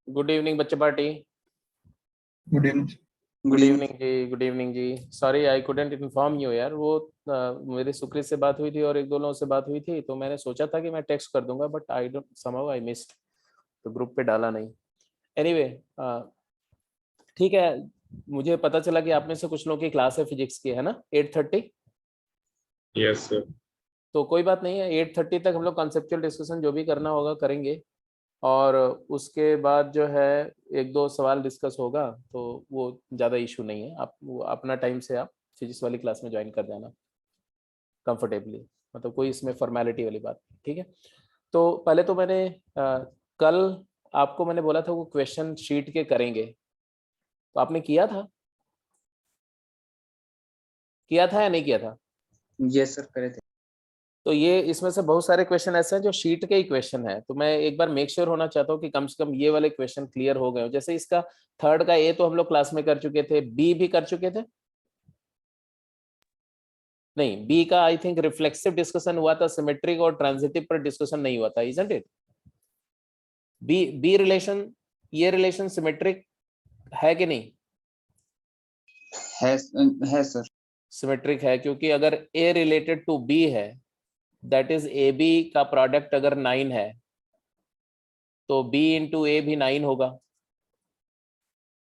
Good evening बच्चे party. Good evening. Good evening ji, good evening ji. Sorry I couldn't inform you यार, वो मेरी सुकृत से बात हुई थी और एक दो लोगों से बात हुई थी, तो मैंने सोचा था कि मैं टेक्स्ट कर दूंगा, but I don't somehow I missed, तो ग्रुप पे डाला नहीं। एनीवे ठीक है, मुझे पता चला कि आप में से कुछ लोगों की क्लास है फिजिक्स की, है ना 8:30। Yes sir. तो कोई बात नहीं है, 8:30 तक हम लोग कॉन्सेप्चुअल डिस्कशन जो भी करना होगा करेंगे, और उसके बाद जो है एक दो सवाल डिस्कस होगा, तो वो ज़्यादा इशू नहीं है। आप वो अपना टाइम से आप फिजिक्स वाली क्लास में ज्वाइन कर जाना कंफर्टेबली, मतलब कोई इसमें फॉर्मेलिटी वाली बात नहीं, ठीक है। तो पहले तो मैंने कल आपको मैंने बोला था वो क्वेश्चन शीट के करेंगे, तो आपने किया था या नहीं किया था? यस सर, करे थे। तो ये इसमें से बहुत सारे क्वेश्चन ऐसे हैं जो शीट के ही क्वेश्चन है, तो मैं एक बार मेक श्योर होना चाहता हूँ कि कम से कम ये वाले क्वेश्चन क्लियर हो गए हो। जैसे इसका थर्ड का ए तो हम लोग क्लास में कर चुके थे, बी भी कर चुके थे, नहीं बी का आई थिंक रिफ्लेक्सिव डिस्कशन हुआ था, सिमेट्रिक और ट्रांजिटिव पर डिस्कशन नहीं हुआ था, इजंट इट? बी रिलेशन, ये रिलेशन सिमेट्रिक है कि नहीं? है सर। सिमेट्रिक है, क्योंकि अगर ए रिलेटेड टू बी है, दैट इज ए बी का प्रोडक्ट अगर 9 है तो बी इंटू ए भी 9 होगा,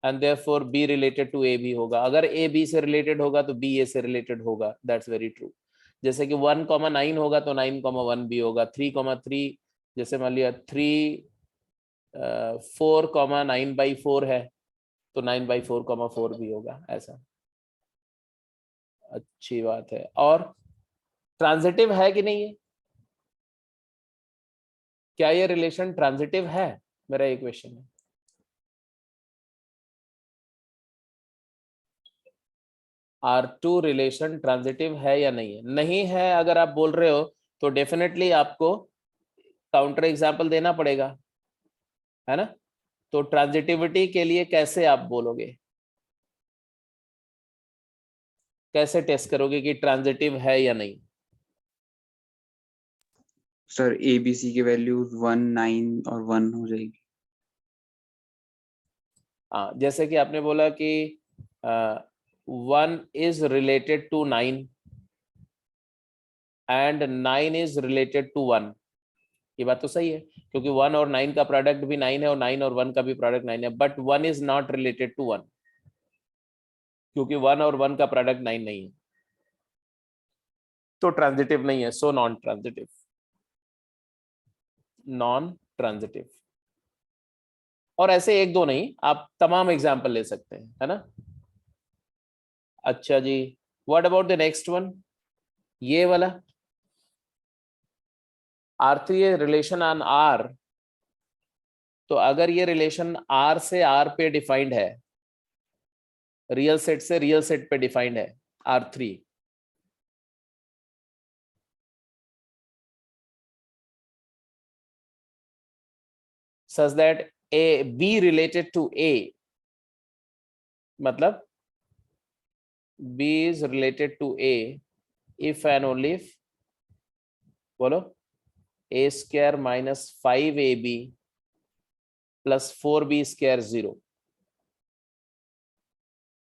and therefore B related to A भी होगा। अगर ए बी से रिलेटेड होगा तो बी ए से रिलेटेड होगा, दैट्स वेरी ट्रू। जैसे कि 1,9 होगा तो 9,1 भी होगा, 3,3 जैसे मान लिया 4,9/4 है तो 9/4,4 भी होगा, ऐसा। अच्छी बात है। और ट्रांजिटिव है कि नहीं है? क्या ये रिलेशन ट्रांजिटिव है, मेरा एक क्वेश्चन है। R2 रिलेशन ट्रांजिटिव है या नहीं है? नहीं है अगर आप बोल रहे हो तो डेफिनेटली आपको काउंटर एग्जाम्पल देना पड़ेगा, है ना। तो ट्रांजिटिविटी के लिए कैसे आप बोलोगे, कैसे टेस्ट करोगे कि ट्रांजिटिव है या नहीं? सर ए बी सी की वैल्यूज 1, 9 और 1 हो जाएगी। हाँ, जैसे कि आपने बोला कि 1 is related to 9 and 9 is related to 1, ये बात तो सही है, क्योंकि 1 और 9 का प्रोडक्ट भी 9 है और 9 और 1 का भी प्रोडक्ट 9 है, but 1 is not related to 1, क्योंकि 1 और 1 का प्रोडक्ट 9 नहीं है, तो ट्रांजिटिव नहीं है। So non transitive, non transitive. और ऐसे एक दो नहीं, आप तमाम एग्जाम्पल ले सकते हैं, है ना। अच्छा जी, what about the next one, ये वाला R3 रिलेशन ऑन R। तो अगर ये रिलेशन R से R पे डिफाइंड है, रियल सेट से रियल सेट पे डिफाइंड है R3, such that A B related to A, मतलब B is related to A if and only if, बोलो, A square minus 5AB plus 4B square 0,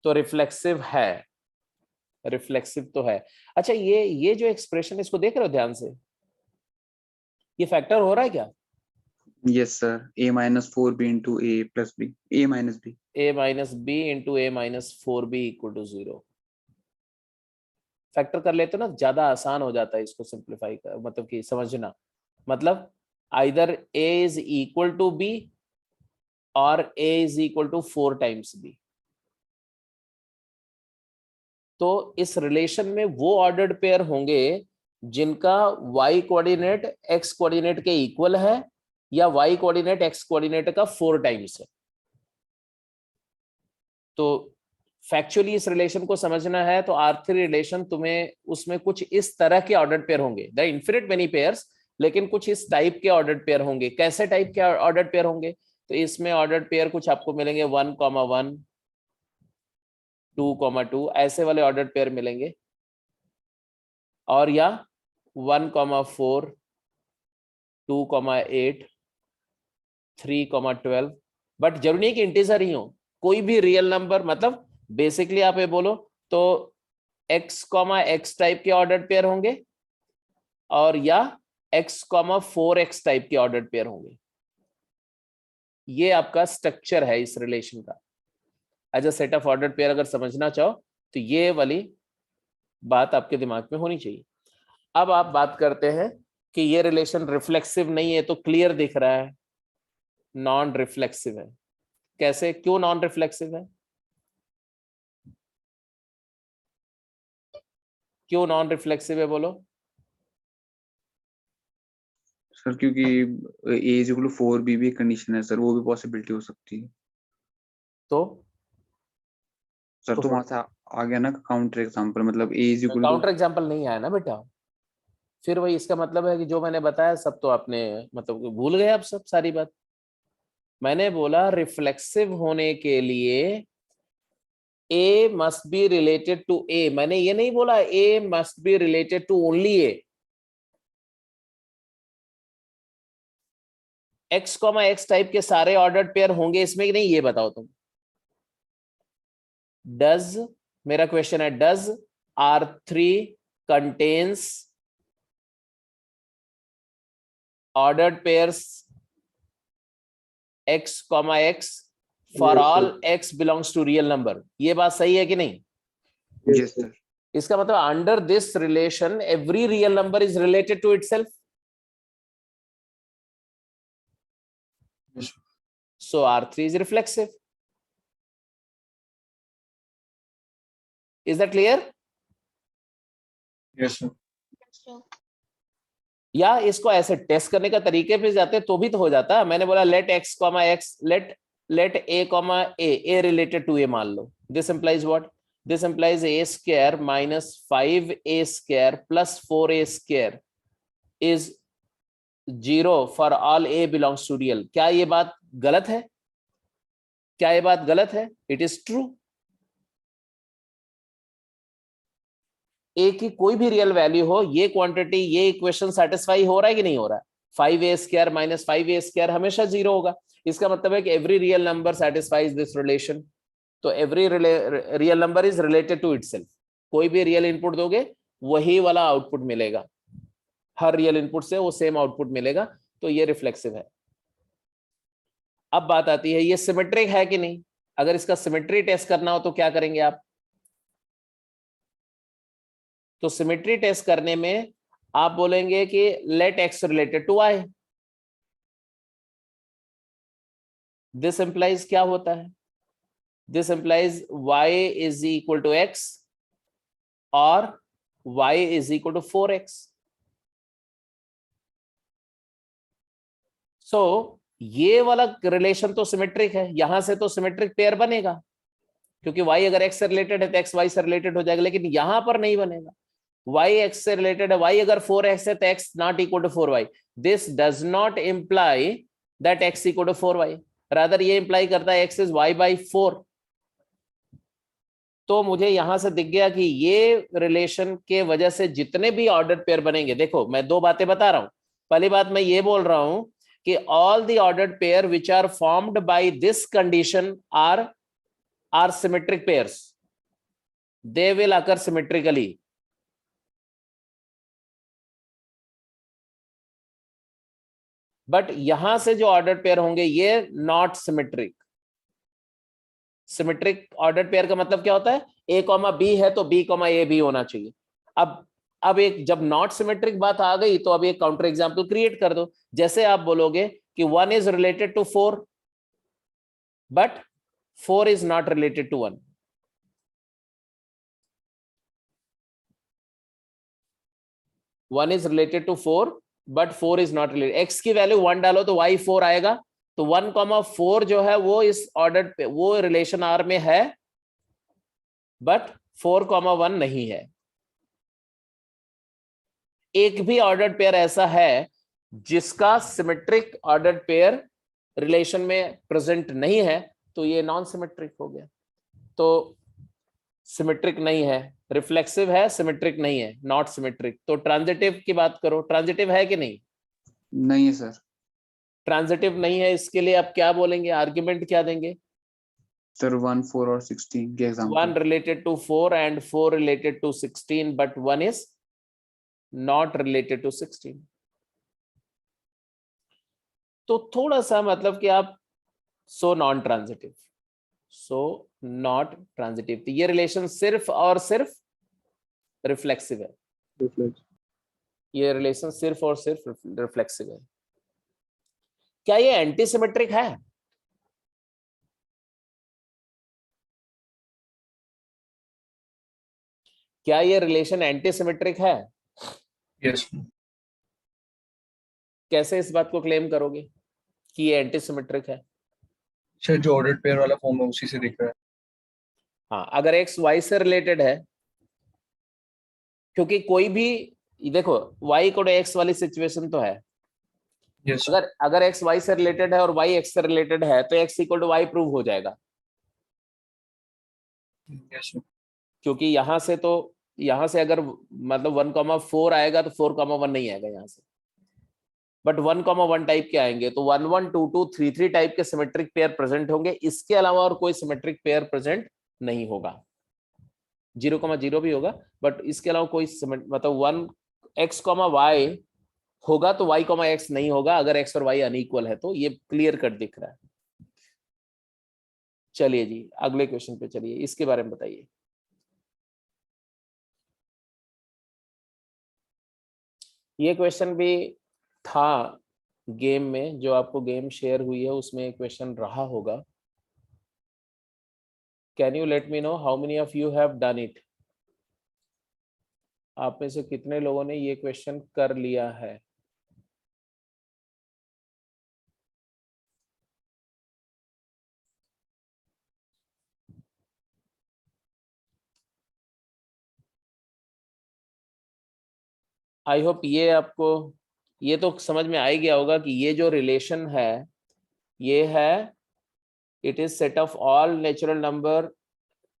तो reflexive है, reflexive तो है। अच्छा, ये जो एक्सप्रेशन, इसको देख रहे हो ध्यान से, ये फैक्टर हो रहा है क्या? Yes sir, a minus 4b into a plus b, a minus b, a minus b into a minus 4b equal to 0। Factor कर लेते हो ना, ज्यादा आसान हो जाता है इसको सिंप्लीफाई कर, मतलब कि समझना, मतलब either a is equal to b और a is equal to 4 times b। तो इस रिलेशन में वो ऑर्डर्ड पेयर होंगे जिनका y कोऑर्डिनेट x कोऑर्डिनेट के इक्वल है या y कोऑर्डिनेट x कोऑर्डिनेट का 4 टाइम्स है। तो फैक्चुअली इस रिलेशन को समझना है तो R3 रिलेशन तुम्हें उसमें कुछ इस तरह के ऑर्डर्ड पेयर होंगे, द इन्फिनिट मेनी पेयर्स, लेकिन कुछ इस टाइप के ऑर्डर्ड पेयर होंगे। कैसे टाइप के ऑर्डर्ड पेयर होंगे? तो इसमें ऑर्डर्ड पेयर कुछ आपको मिलेंगे 1,1, 2,2, ऐसे वाले ऑर्डर्ड पेयर मिलेंगे, और या 1,4, 2,8, 3,12, बट जरूरी नहीं कि इंटीजर ही हो, कोई भी रियल नंबर, मतलब बेसिकली आप ये बोलो तो x, x टाइप के ऑर्डर्ड पेयर होंगे और या x, 4x टाइप के ऑर्डर्ड पेयर होंगे। ये आपका स्ट्रक्चर है इस रिलेशन का। As a set of ordered pair अगर समझना चाहो तो ये वाली बात आपके दिमाग में होनी चाहिए। अब आप बात करते हैं कि ये रिलेशन रिफ्लेक्सिव नहीं है, तो क्लियर दिख रहा है नॉन रिफ्लेक्सिव है। कैसे, क्यों नॉन रिफ्लेक्सिव है, क्यों नॉन रिफ्लेक्सिव है बोलो? सर क्योंकि ए इज इक्वल टू 4b भी कंडीशन है सर, वो भी पॉसिबिलिटी हो सकती है तो सर। तो वहां से आ गया ना काउंटर एग्जांपल, मतलब A is equal to. Counter example नहीं आया ना बेटा, फिर वही इसका मतलब है कि जो मैंने बताया सब तो आपने मतलब भूल गए आप सब सारी बात। मैंने बोला रिफ्लेक्सिव होने के लिए A must be related to A, मैंने ये नहीं बोला A must be related to only A। x, x type के सारे ऑर्डर्ड पेयर होंगे इसमें कि नहीं, ये बताओ तुम। डज, मेरा क्वेश्चन है, does R3 contains ordered pairs x, x for Yes, all sir. x belongs to real number? ये बात सही है कि नहीं? Yes sir. इसका मतलब under this relation every real number is related to itself. Yes, sir. So R3 is reflexive. Is that clear? Yes, sir. या इसको ऐसे टेस्ट करने का तरीके पे जाते तो भी तो हो जाता। मैंने बोला let x, x let a related to a मान लो। This implies what? This implies a square minus 5a square plus 4a square is 0 for all a belongs to real. क्या ये बात गलत है? क्या ये बात गलत है? It is true. ए की कोई भी रियल वैल्यू हो, ये क्वांटिटी, ये इक्वेशन सेटिस्फाई हो रहा है कि नहीं हो रहा है? 5a square minus 5a square हमेशा 0 होगा। इसका मतलब है कि every real number satisfies this relation. तो every real number is related to itself. कोई भी रियल इनपुट दोगे वही वाला आउटपुट मिलेगा, हर रियल इनपुट से वो सेम आउटपुट मिलेगा। तो ये रिफ्लेक्सिव है। अब बात आती है ये सिमेट्रिक है कि नहीं। अगर इसका सिमेट्री टेस्ट करना हो तो क्या करेंगे आप? तो सिमेट्री टेस्ट करने में आप बोलेंगे कि let X related to Y. This implies क्या होता है? This implies y is equal to x और y is equal to 4x। So ये वाला रिलेशन तो सिमेट्रिक है, यहां से तो सिमेट्रिक पेयर बनेगा क्योंकि y अगर x से रिलेटेड है तो x y से रिलेटेड हो जाएगा, लेकिन यहां पर नहीं बनेगा। y x से रिलेटेड है, y अगर 4x है तो x not equal to 4y। This does not imply that x equal to 4y, rather ये इंप्लाई करता है x इज y बाई 4। तो मुझे यहां से दिख गया कि ये रिलेशन के वजह से जितने भी ऑर्डर्ड पेयर बनेंगे, देखो मैं दो बातें बता रहा हूं। पहली बात मैं ये बोल रहा हूं कि all the ordered pair which are formed by this condition are symmetric pairs, they will occur symmetrically. But यहां से जो ऑर्डर्ड पेयर होंगे ये not symmetric. Symmetric ordered pair का मतलब क्या होता है? a, b है तो b, a भी होना चाहिए। अब एक जब नॉट सिमेट्रिक बात आ गई तो अब एक काउंटर एग्जांपल क्रिएट कर दो। जैसे आप बोलोगे कि 1 is related to 4 but 4 is not related to 1। One is related to 4 but 4 is not related. x की वैल्यू 1 डालो तो y 4 आएगा। तो 1,4 जो है वो इस ऑर्डर पे वो रिलेशन R में है बट 4,1 नहीं है। एक भी ऑर्डर्ड पेयर ऐसा है जिसका सिमेट्रिक ऑर्डर्ड पेयर रिलेशन में प्रेजेंट नहीं है तो ये नॉन सिमेट्रिक हो गया। तो सिमेट्रिक नहीं है, रिफ्लेक्सिव है, सिमेट्रिक नहीं है, नॉट सिमेट्रिक। तो ट्रांजिटिव की बात करो, ट्रांजिटिव है कि नहीं? नहीं है सर। ट्रांजिटिव नहीं है, इसके लिए आप क्या बोलेंगे, आर्ग्यूमेंट क्या देंगे? सर 1, 4 और 16 के example. 1 related to 4 and 4 related to 16, but 1 is not related to 16. तो थोड़ा सा मतलब कि आप so non transitive, so not transitive, तो ये रिलेशन सिर्फ और सिर्फ रिफ्लेक्सिव है। रिफ्लेक्स। ये रिलेशन सिर्फ और सिर्फ रिफ्लेक्सिव है। क्या ये एंटीसिमेट्रिक है? क्या ये रिलेशन एंटीसिमेट्रिक है? यस। कैसे इस बात को क्लेम करोगे कि ये एंटीसिमेट्रिक है? सर जो ऑर्डर्ड पेयर वाला फॉर्म है उसी से दिख रहा है। हाँ, अगर एक्स वाई से रिलेटेड है, क्योंकि कोई भी देखो y को एक्स वाली सिचुएशन तो है, यस। अगर एक्स वाई से रिलेटेड है और y एक्स से रिलेटेड है तो x equal to Y prove हो जाएगा, यस। क्योंकि यहां से अगर मतलब 1,4 आएगा तो 4,1 नहीं आएगा यहां से, बट 1,1 टाइप के आएंगे तो 1, 1, 2, 2, 3, 3 टाइप के सिमेट्रिक पेयर प्रेजेंट होंगे। इसके अलावा और कोई सिमेट्रिक पेयर प्रेजेंट नहीं होगा। 0,0 भी होगा, बट इसके अलावा कोई मतलब 1x, y होगा तो y, x नहीं होगा अगर x और y अनइक्वल है। तो ये क्लियर कट दिख रहा है। चलिए जी अगले क्वेश्चन पे चलिए, इसके बारे में बताइए। ये क्वेश्चन भी था गेम में, जो आपको गेम शेयर हुई है उसमें क्वेश्चन रहा होगा। Can you let me know how many of you have done it? आप में से कितने लोगों ने ये क्वेश्चन कर लिया है? आई होप ये आपको ये तो समझ में आ ही गया होगा कि ये जो रिलेशन है ये है, it is set of all natural number,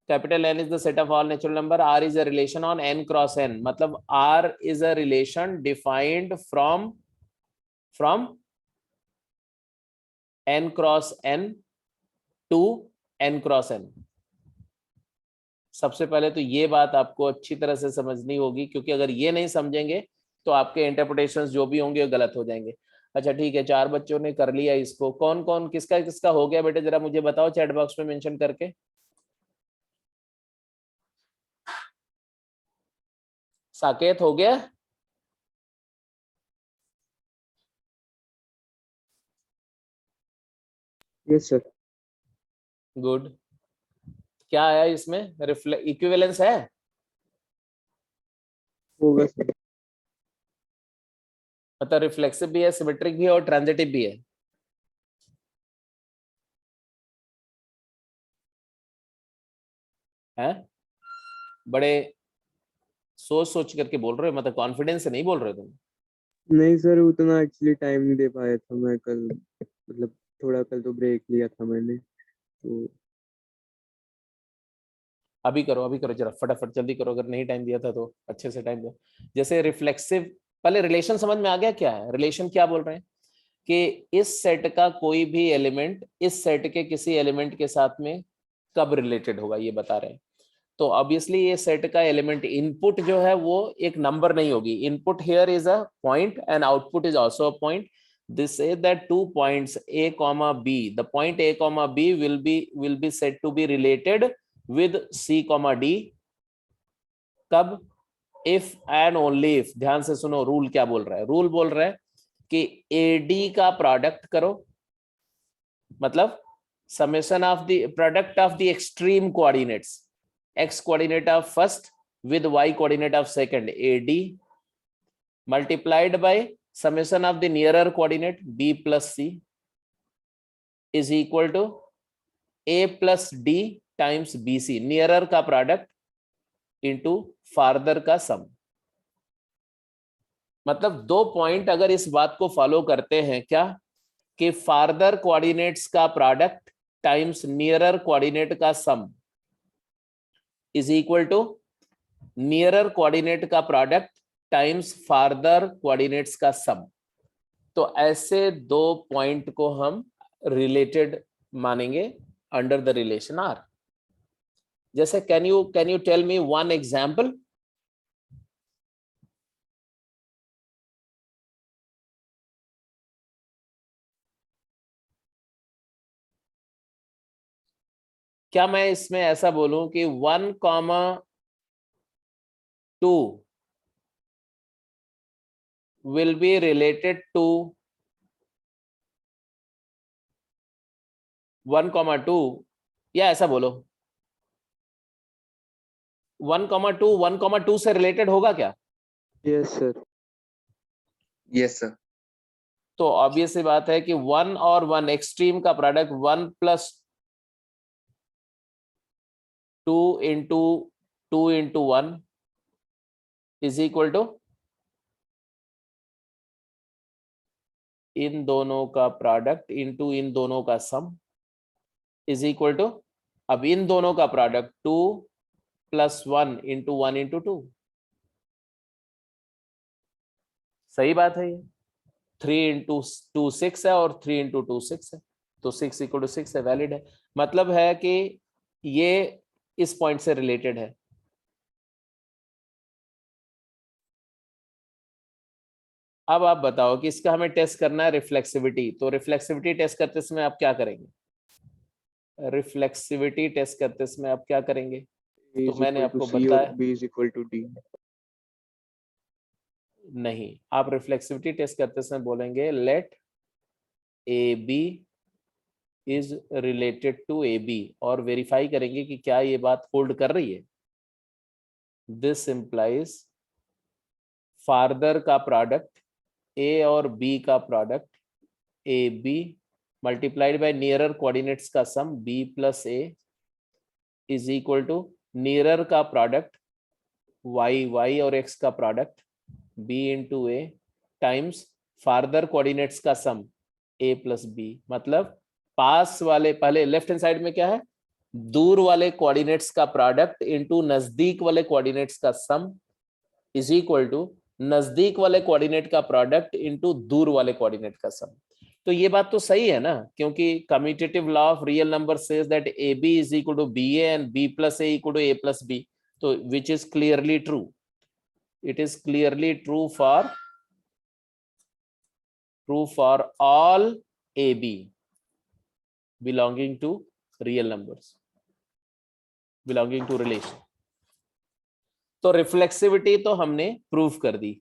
capital N is the set of all natural number, R is a relation on n cross n, मतलब R is a relation defined from n cross n to n cross n। सबसे पहले तो ये बात आपको अच्छी तरह से समझनी होगी, क्योंकि अगर ये नहीं समझेंगे तो आपके इंटरप्रिटेशंस जो भी होंगे वो गलत हो जाएंगे। अच्छा ठीक है, 4 बच्चों ने कर लिया इसको। कौन कौन किसका किसका हो गया बेटे, जरा मुझे बताओ चैट बॉक्स में मेंशन करके। साकेत हो गया? Yes sir. गुड। क्या आया इसमें, इक्विवेलेंस है? होगा सर। मतलब रिफ्लेक्सिव भी है, सिमेट्रिक भी है और ट्रांजिटिव भी है। हैं? बड़े सोच सोच करके बोल रहे हो, मतलब कॉन्फिडेंस से नहीं बोल रहे तुम? नहीं सर, उतना एक्चुअली टाइम नहीं दे पाया था मैं कल, मतलब थोड़ा कल तो ब्रेक लिया था मैंने तो। अभी करो जरा फटाफट जल्दी करो, अगर नहीं टाइम दिया था तो अच्छे से टाइम दो। जैसे रिफ्लेक्सिव, पहले रिलेशन समझ में आ गया क्या है? रिलेशन क्या बोल रहे हैं कि इस सेट का कोई भी एलिमेंट इस सेट के किसी एलिमेंट के साथ में कब रिलेटेड होगा ये बता रहे हैं। तो ऑब्वियसली ये सेट का एलिमेंट इनपुट जो है वो एक नंबर नहीं होगी। Input here is a point and output is also a point. This says that 2 points A comma B, the point A comma B will be said to be related with C comma D कब? if and only if। ध्यान से सुनो, rule क्या बोल रहा है। Rule बोल रहा है कि AD का प्रोडक्ट करो, मतलब summation of the product of the extreme coordinates, x coordinate of first with y coordinate of second AD multiplied by summation of the nearer coordinate B plus C is equal to A plus D times BC, nearer का product into farther का सम। मतलब 2 point अगर इस बात को follow करते हैं क्या कि फार्दर कोऑर्डिनेट्स का प्रोडक्ट टाइम्स नियरर कोऑर्डिनेट का sum is equal to nearer coordinate का प्रोडक्ट टाइम्स फार्दर कोऑर्डिनेट्स का सम। तो ऐसे दो पॉइंट को हम रिलेटेड मानेंगे अंडर द रिलेशन आर। जैसे can you tell me one example? क्या मैं इसमें ऐसा बोलूं कि 1,2 will be related to 1,2, या ऐसा बोलो 1,2 से रिलेटेड होगा क्या? Yes sir. Yes sir. तो ऑब्वियस सी बात है कि 1 और 1 एक्सट्रीम का product 1 + 2 into 2 into 1 is equal to इन दोनों का प्रोडक्ट इंटू इन दोनों का सम इज इक्वल टू, अब इन दोनों का प्रोडक्ट 2 + 1 इंटू 1 इंटू 2। सही बात है ये। 3 इंटू 2 6 है और 3 इंटू 2 6 है, तो 6 = 6 है, वैलिड है। मतलब है कि ये इस पॉइंट से रिलेटेड है। अब आप बताओ कि इसका हमें टेस्ट करना है रिफ्लेक्सिविटी। तो रिफ्लेक्सिविटी टेस्ट करते समय आप क्या करेंगे? रिफ्लेक्सिविटी टेस्ट करते समय आप क्या करेंगे? तो मैंने आपको बताया B = D। नहीं, आप रिफ्लेक्सिविटी टेस्ट करते समय बोलेंगे let AB is related to AB और वेरीफाई करेंगे कि क्या ये बात होल्ड कर रही है। दिस इंप्लाइज फार्दर का प्रोडक्ट A और B का product AB multiplied by nearer coordinates का sum B + A is equal to nearer का प्रोडक्ट y और x का product B × A times farther coordinates का सम A + B। मतलब पास वाले, पहले लेफ्ट हैंड साइड में क्या है, दूर वाले कोऑर्डिनेट्स का प्रोडक्ट इंटू नजदीक वाले कोऑर्डिनेट्स का सम इज इक्वल टू नजदीक वाले कोऑर्डिनेट का प्रोडक्ट इंटू दूर वाले कोऑर्डिनेट का सम। तो ये बात तो सही है ना, क्योंकि commutative law of real number says that AB = BA and B + A = A + B, तो which is clearly true. It is clearly true for all AB belonging to real numbers, belonging to relation। तो reflexivity तो हमने prove कर दी।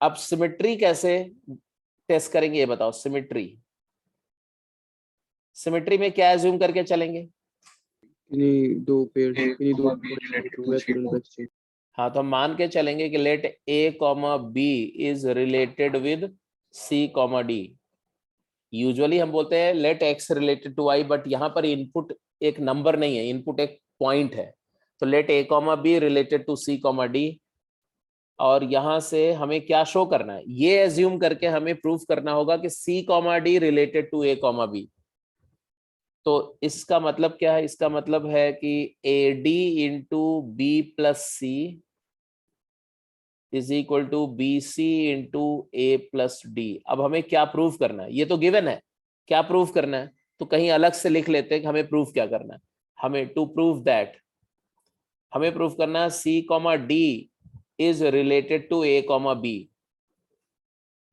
अब symmetry कैसे test करेंगे ये बताओ। सिमेट्री में क्या एज्यूम करके चलेंगे? दो पेयर बच्चे। हाँ, तो हम मान के चलेंगे कि let A, B is related with C, D। Usually हम बोलते हैं let X related to Y, but यहाँ पर इनपुट एक नंबर नहीं है, इनपुट एक पॉइंट है। तो let A, B related to C, D, और यहां से हमें क्या शो करना है, ये एज्यूम करके हमें प्रूफ करना होगा कि C, D related to A, B। तो इसका मतलब क्या है? इसका मतलब है कि AD × B + C is equal to BC × A + D। अब हमें क्या प्रूफ करना है? ये तो गिवन है, क्या प्रूफ करना है? तो कहीं अलग से लिख लेते हैं कि हमें प्रूफ क्या करना है। हमें टू प्रूव दैट हमें प्रूफ करना है C, D is related to A, B।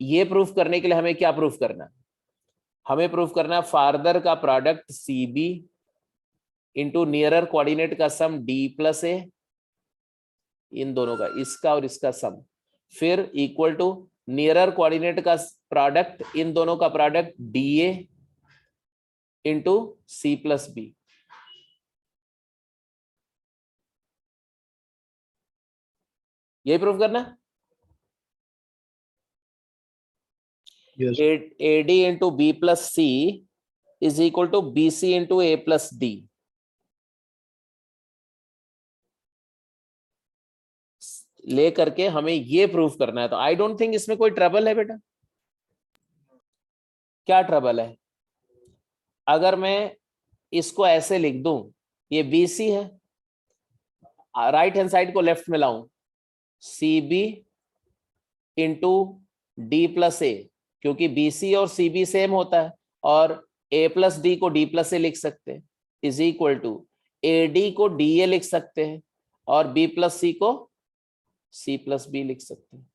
ये प्रूफ करने के लिए हमें क्या प्रूफ करना है? हमें प्रूफ करना है फार्दर का product CB into nearer coordinate का सम D + A, इन दोनों का, इसका और इसका सम, फिर इक्वल टू नियरर कोऑर्डिनेट का प्रोडक्ट, इन दोनों का product DA into C + B। यही प्रूफ करना है। AD × B + C is equal to BC × A + D। ले करके हमें ये प्रूफ करना है। तो आई डोंट थिंक इसमें कोई ट्रबल है बेटा। क्या ट्रबल है? अगर मैं इसको ऐसे लिख दूं, ये BC है, राइट हैंड साइड को लेफ्ट में लाऊं, CB × D + A क्योंकि BC और CB सेम होता है, और A प्लस D को D प्लस A लिख सकते हैं, इज इक्वल टू AD को DA लिख सकते हैं, और B प्लस C को C प्लस B लिख सकते हैं।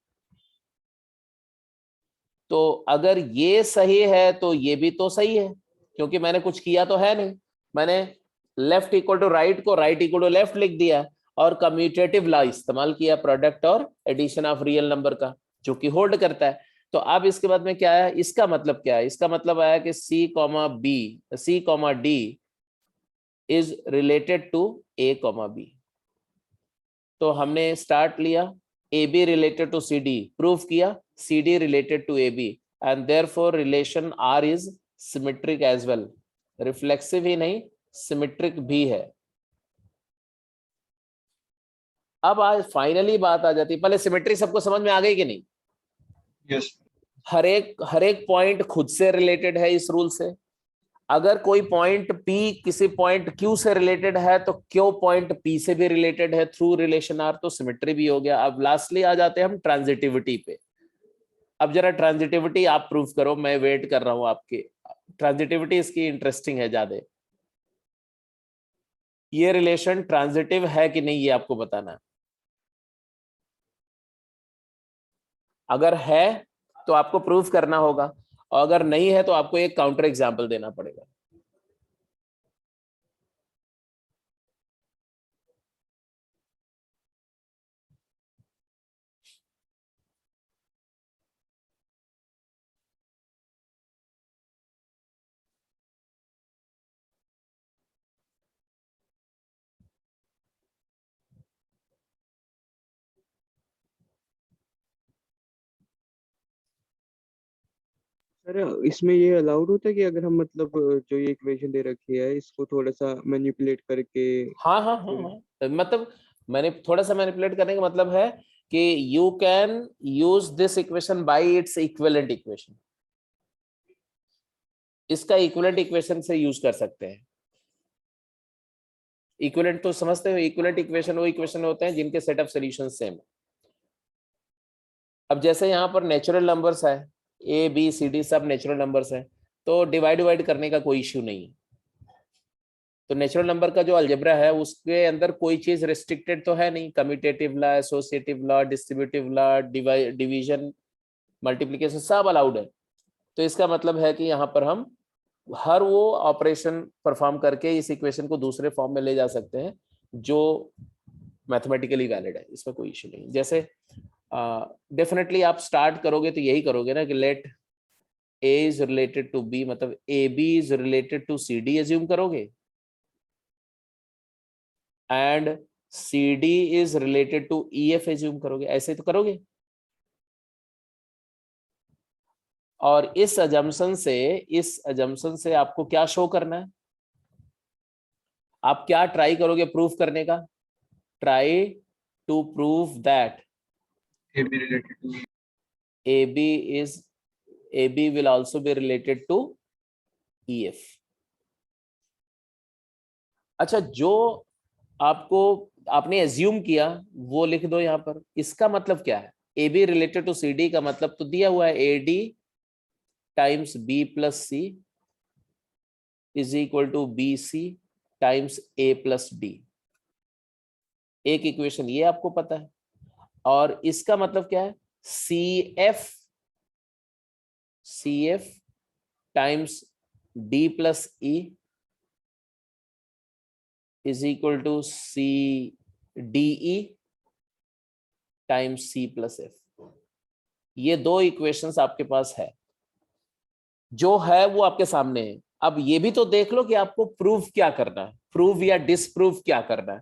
तो अगर ये सही है तो ये भी तो सही है, क्योंकि मैंने कुछ किया तो है नहीं, मैंने लेफ्ट इक्वल टू राइट को राइट इक्वल टू लेफ्ट लिख दिया, और कम्यूटेटिव लॉ इस्तेमाल किया प्रोडक्ट और एडिशन ऑफ रियल नंबर का, जो कि होल्ड करता है। तो अब इसके बाद में क्या है, इसका मतलब क्या है, इसका मतलब आया कि C, D is related to A, B। तो हमने स्टार्ट लिया, AB related to CD, prove किया CD related to AB, and therefore relation R is symmetric as well. Reflexive ही नहीं, सिमेट्रिक भी है। अब आज फाइनली बात आ जाती है, पहले सिमेट्री सबको समझ में आ गई कि नहीं? यस। हर एक पॉइंट खुद से रिलेटेड है इस रूल से। अगर कोई पॉइंट P किसी पॉइंट Q से रिलेटेड है तो Q पॉइंट P से भी रिलेटेड है थ्रू रिलेशन R, तो सिमेट्री भी हो गया। अब लास्टली आ जाते हैं हम ट्रांजिटिविटी पे। अब जरा ट्रांजिटिविटी आप प्रूव करो, मैं वेट कर रहा हूं आपके। ट्रांजिटिविटी इसकी इंटरेस्टिंग है ज्यादा। ये रिलेशन ट्रांजिटिव है कि नहीं, ये आपको बताना है। अगर है तो आपको प्रूफ करना होगा, और अगर नहीं है तो आपको एक काउंटर एग्जांपल देना पड़ेगा। सर इसमें ये अलाउड होता है कि अगर हम मतलब जो ये इक्वेशन दे रखी है इसको थोड़ा सा मैनिपुलेट करके हाँ हाँ हाँ हाँ, मतलब मैंने थोड़ा सा मैनिपुलेट करने का मतलब है कि you can use this equation by its equivalent equation. इसका इक्विवेलेंट इक्वेशन से यूज कर सकते हैं। इक्विवेलेंट तो समझते हो, इक्विवेलेंट इक्वेशन वो इक्वेशन होते हैं जिनके सेट ऑफ सॉल्यूशन सेम। अब जैसे यहाँ पर नेचुरल नंबर्स है, A, B, C, D सब नेचुरल नंबर्स है, तो डिवाइड करने का कोई इश्यू नहीं है। तो नेचुरल नंबर का जो अलजेब्रा है उसके अंदर कोई चीज रिस्ट्रिक्टेड तो है नहीं, commutative law, associative law, distributive law, division, multiplication सब अलाउड है। तो इसका मतलब है कि यहाँ पर हम हर वो ऑपरेशन परफॉर्म करके इस इक्वेशन को दूसरे फॉर्म में ले जा सकते हैं जो मैथमेटिकली वैलिड है, इसमें कोई इश्यू नहीं। जैसे डेफिनेटली आप स्टार्ट करोगे तो यही करोगे ना कि let A is related to B, मतलब AB is related to CD assume करोगे, and CD is related to EF assume करोगे, ऐसे तो करोगे। और इस अजम्पशन से आपको क्या शो करना है, आप क्या ट्राई करोगे प्रूफ करने का? Try to prove that AB will also be related to EF। अच्छा, जो आपने एज्यूम किया वो लिख दो यहाँ पर। इसका मतलब क्या है? AB रिलेटेड टू CD का मतलब तो दिया हुआ है, AD times B plus C is equal to BC times A plus D। एक इक्वेशन ये आपको पता है, और इसका मतलब क्या है? CF times D plus E is equal to CDE times C plus F। ये दो इक्वेशंस आपके पास है, जो है वो आपके सामने है। अब ये भी तो देख लो कि आपको प्रूफ क्या करना है, प्रूफ या डिसप्रूफ क्या करना है।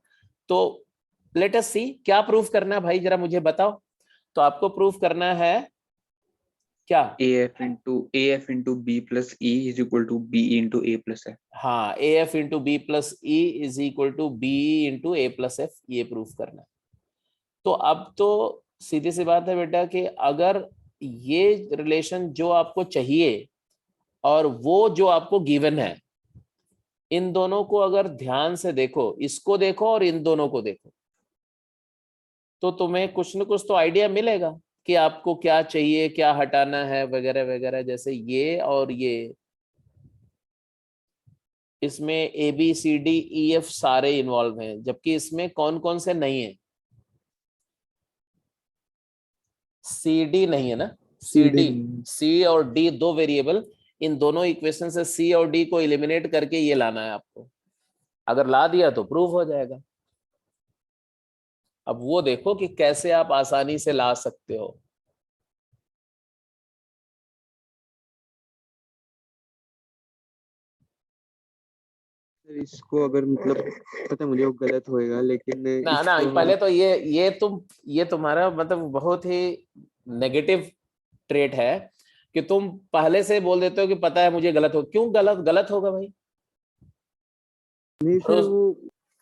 तो लेट अस सी क्या प्रूफ करना है भाई, जरा मुझे बताओ। तो आपको प्रूफ करना है क्या? AF into B plus E is equal to BE into A plus F। हाँ, AF into B plus E is equal to BE into A plus F, ये प्रूफ करना है। तो अब तो सीधी सी बात है बेटा कि अगर ये रिलेशन जो आपको चाहिए और वो जो आपको गिवन है, इन दोनों को अगर ध्यान से देखो, इसको देखो और इन दोनों को देखो, तो तुम्हें कुछ न कुछ तो आइडिया मिलेगा कि आपको क्या चाहिए, क्या हटाना है वगैरह वगैरह। जैसे ये और ये, इसमें A B C D E F सारे इन्वॉल्व हैं, जबकि इसमें कौन कौन से नहीं है? सी डी नहीं है ना, सी डी, सी और डी दो वेरिएबल, इन दोनों इक्वेशन से सी और डी को एलिमिनेट करके ये लाना है आपको। अगर ला दिया तो प्रूव हो जाएगा। अब वो देखो कि कैसे आप आसानी से ला सकते हो। सर इसको अगर मतलब पता है मुझे वो गलत होएगा, लेकिन ना ना, इसको हम पहले तो ये तुम्हारा मतलब बहुत ही नेगेटिव ट्रेट है कि तुम पहले से बोल देते हो कि पता है मुझे गलत हो। क्यों गलत गलत होगा भाई? नहीं सर, रोज वो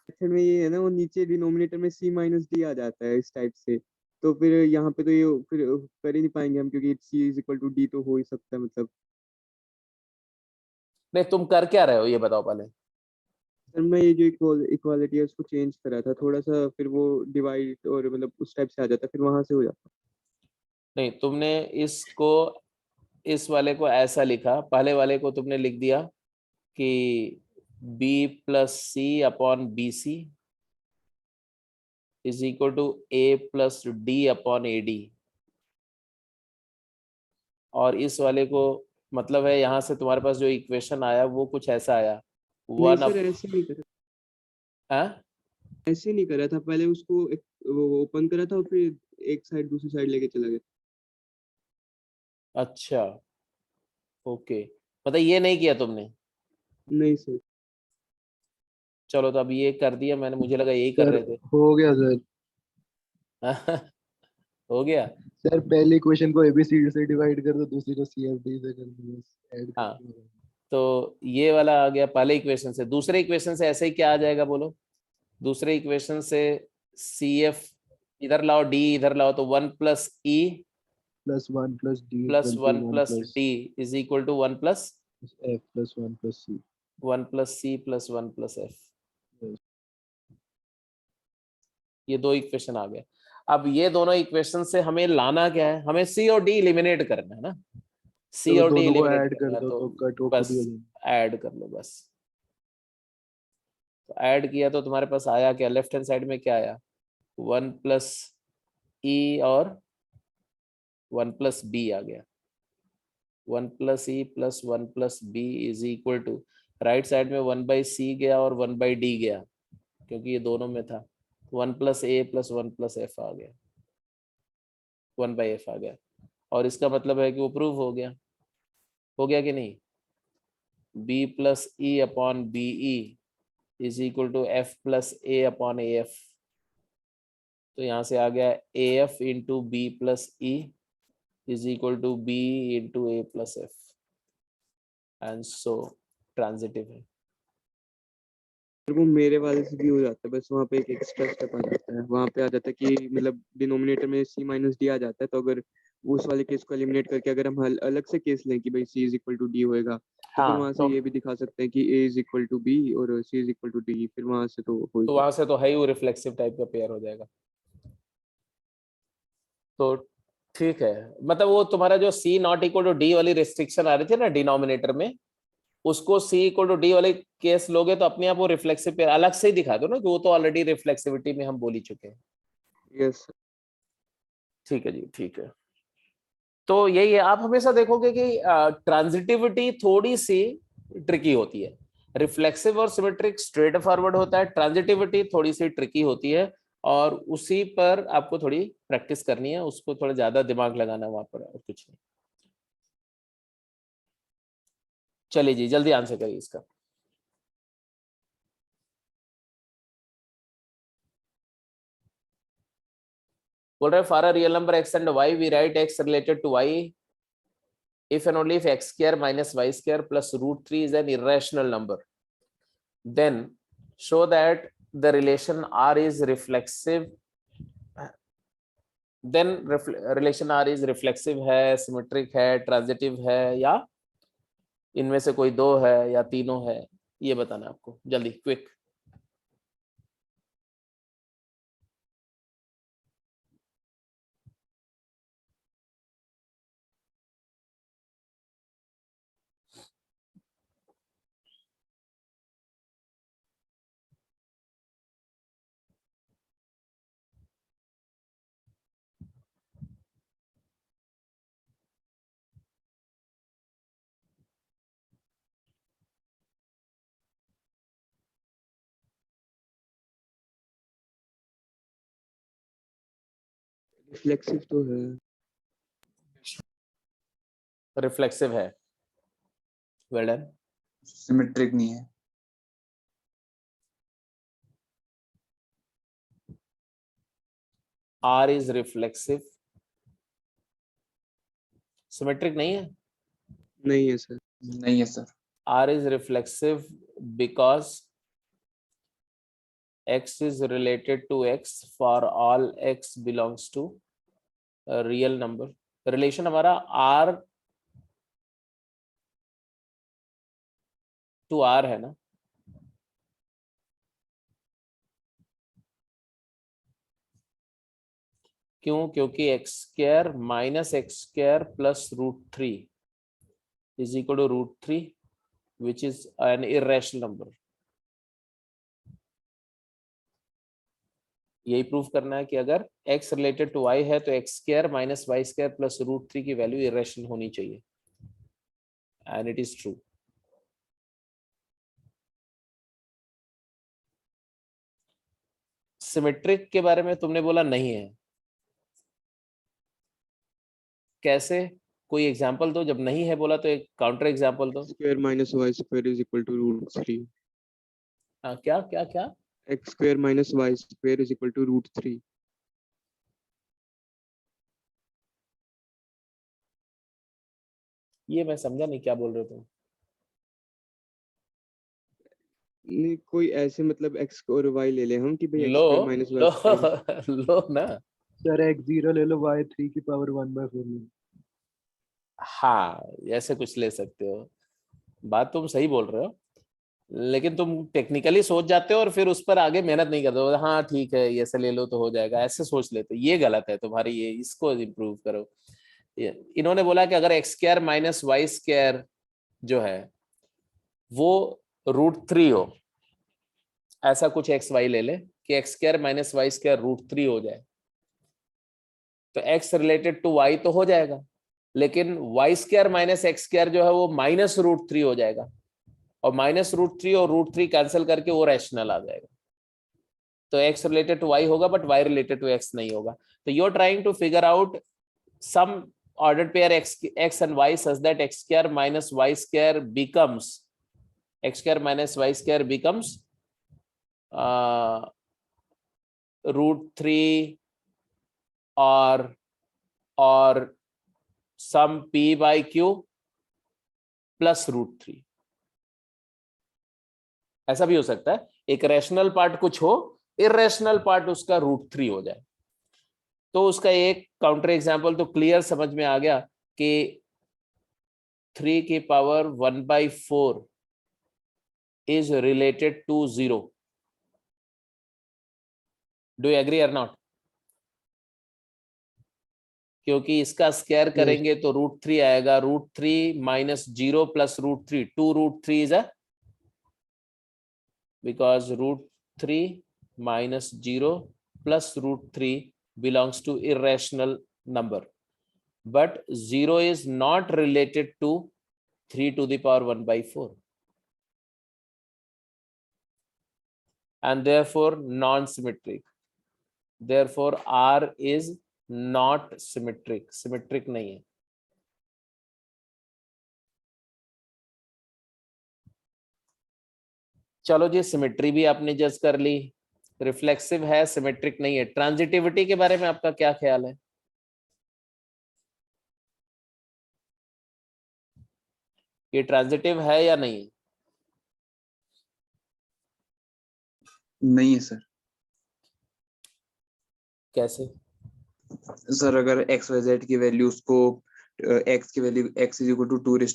मेथड में ये है ना, वो नीचे डिनोमिनेटर में सी माइनस डी आ जाता है इस टाइप से। तो फिर यहाँ पे तो ये फिर कर ही नहीं पाएंगे हम, क्योंकि सी इज इक्वल टू डी तो हो ही सकता है मतलब। नहीं, तुम कर क्या रहे हो ये बताओ पहले। सर मैं ये जो इक्वालिटी है उसको चेंज करा था थोड़ा सा, फिर वो डिवाइड और मतलब उस टाइप से आ जाता, फिर वहां से हो जाता। नहीं, तुमने इसको, इस वाले को ऐसा लिखा, पहले वाले को तुमने लिख दिया कि b plus C upon B C is equal to a plus D upon A D. और इस वाले को मतलब है, यहाँ से तुम्हारे पास जो इक्वेशन आया वो कुछ ऐसा आया, नहीं वन सर, अप। ऐसे नहीं करा, हाँ? ऐसे नहीं करा था। पहले उसको वो ओपन करा था और फिर एक साइड दूसरी साइड लेके चला गया। अच्छा, ओके, मतलब ये नहीं किया तुमने। नहीं सर। चलो, तो अब ये कर दिया मैंने, मुझे लगा यही कर सर रहे थे। हो गया सर। हो गया। सर पहले क्वेश्चन को एबीसीडी से डिवाइड कर दो, दूसरी को सीएफडी से कर दो, बस ऐड हाँ, करके हो गया। तो ये वाला आ गया पहले इक्वेशन से। दूसरे इक्वेशन से ऐसे ही क्या आ जाएगा बोलो? दूसरे इक्वेशन से सी एफ इधर लाओ, डी इधर लाओ, तो one plus E plus one plus D plus equal to one one plus plus D is equal to one plus F plus one plus C. One plus C plus one plus F. ये दो equation आ गए। अब ये दोनों equation से हमें लाना क्या है? हमें सी और डी एलिमिनेट करना है ना। सी तो और डी दोनों को एलिमिनेट ऐड करना कर है, दो तो तो कट वो खुद बस ही हो जाएगा। ऐड कर लो बस। तो ऐड किया तो तुम्हारे पास आया क्या? लेफ्ट हैंड साइड में क्या आया? वन प्लस ई और वन प्लस बी आ गया। One plus E plus one plus B is equal to, right side में वन बाई सी गया और वन बाई डी गया, क्योंकि ये दोनों में था। वन प्लस ए प्लस वन प्लस एफ आ गया, वन बाई एफ आ गया। और इसका मतलब है कि वो प्रूव हो गया। हो गया कि नहीं? B plus E upon B E is equal to F plus A upon A F. तो यहाँ से आ गया A F into B plus E is equal to b into a plus f, and so transitive है। फिर वो मेरे वाले से भी हो जाता है, बस वहाँ पे एक एक्स्ट्रा स्टेप आ जाता है। वहाँ पे आ जाता है कि मतलब डिनोमिनेटर में सी माइनस डी आ जाता है, तो अगर उस वाले केस को एलिमिनेट करके अगर हम अलग से केस लें कि भाई सी इज इक्वल टू डी होएगा, तो फिर हाँ, वहाँ से ये भी दिखा सकते हैं कि ए इज इक्वल टू बी और सी इज इक्वल टू डी, फिर वहाँ से तो हो ही तो जाता वहां से तो है ही, वो रिफ्लेक्सिव टाइप का पेयर हो जाएगा। तो ठीक है, मतलब वो तुम्हारा जो सी नॉट इक्वल टू डी वाली रिस्ट्रिक्शन आ रही थी ना डिनोमिनेटर में, उसको सी इक्वल टू डी वाले केस लोगे तो अपने आप वो रिफ्लेक्सिव पेयर अलग से ही दिखा दो ना, कि वो तो ऑलरेडी रिफ्लेक्सिविटी में हम बोल ही चुके हैं। है। यस। ठीक है जी, ठीक है। तो यही है, आप हमेशा देखोगे कि ट्रांजिटिविटी थोड़ी सी ट्रिकी होती है। रिफ्लेक्सिव और सिमेट्रिक स्ट्रेट फॉरवर्ड होता है, ट्रांजिटिविटी थोड़ी सी ट्रिकी होती है, और उसी पर आपको थोड़ी प्रैक्टिस करनी है, उसको थोड़ा ज्यादा दिमाग लगाना है वहां पर, और कुछ नहीं। चलिए जी, जल्दी आंसर करिए इसका। बोल रहे for a real number x and y we write x related to y if and only if x square minus y square plus root 3 is an irrational number, then show that the relation R is reflexive, then relation R is reflexive है, symmetric है, transitive है, या इनमें से कोई दो है या तीनों है, ये बताना है आपको। जल्दी, क्विक। रिफ्लेक्सिव तो है। रिफ्लेक्सिव है। Well done. सिमेट्रिक नहीं है। R is reflexive, सिमेट्रिक नहीं है। नहीं है सर। नहीं है sir. R is reflexive because X is related to X for all X belongs to a real number. Relation हमारा R to R है ना। क्यों? क्योंकि x square minus x square plus √3 is equal to √3 which is an irrational number. यही prove करना है कि अगर x रिलेटेड टू y है तो x square minus y square plus √3 की वैल्यू इरेशनल होनी चाहिए, and it is true. Symmetric के बारे में तुमने बोला नहीं है, कैसे? कोई एग्जांपल दो। जब नहीं है बोला तो एक काउंटर एग्जांपल दो। Square minus y square is equal to √3। क्या क्या क्या? X square minus y square is equal to √3। ये मैं समझा नहीं, क्या बोल रहे हो तुम? नहीं, कोई ऐसे मतलब एक्स और वाई ले ले हम कि भाई एक्स लो स्क्वायर माइनस वाई स्क्वायर। लो ना। सर x0 ले लो, y3 की पावर 1/4 ले लो। हाँ, ऐसे कुछ ले सकते हो, बात तुम सही बोल रहे हो, लेकिन तुम टेक्निकली सोच जाते हो और फिर उस पर आगे मेहनत नहीं करते हो। हाँ ठीक है, ऐसे ले लो तो हो जाएगा, ऐसे सोच लेते हो। ये गलत है तुम्हारी, ये इसको इम्प्रूव करो। इन्होंने बोला कि अगर x square minus y square जो है वो √3 हो, ऐसा कुछ एक्स वाई ले ले कि x square minus y square √3 हो जाए, तो एक्स रिलेटेड टू वाई तो हो जाएगा, लेकिन y square minus x square जो है वो माइनस √3 हो जाएगा, और माइनस √3 और √3 कैंसिल करके वो रैशनल आ जाएगा। तो x रिलेटेड टू y होगा but y related to x नहीं होगा। तो you are trying to figure out some ordered pair x and y such that x square minus y square becomes x square minus y square becomes √3 or some p by q plus √3। ऐसा भी हो सकता है, एक rational part कुछ हो, irrational part उसका √3 हो जाए। तो उसका एक काउंटर एग्जांपल तो क्लियर समझ में आ गया कि 3 की power 1/4 is related to 0. Do you agree or not? क्योंकि इसका स्क्वायर करेंगे तो √3 आएगा, √3 minus 0 plus √3, 2√3 is a, because √3 minus 0 plus √3 belongs to irrational number, but 0 is not related to 3 to the power 1/4, and therefore non-symmetric. Therefore R is not symmetric, symmetric नहीं है। चलो जी, symmetry भी आपने जज कर ली, रिफ्लेक्सिव है, सिमेट्रिक नहीं है। ट्रांजिटिविटी के बारे में आपका क्या ख्याल है? ये ट्रांजिटिव है या नहीं? नहीं है सर। कैसे? सर अगर x y z की वैल्यू उसको x की value x is equal to 2⁴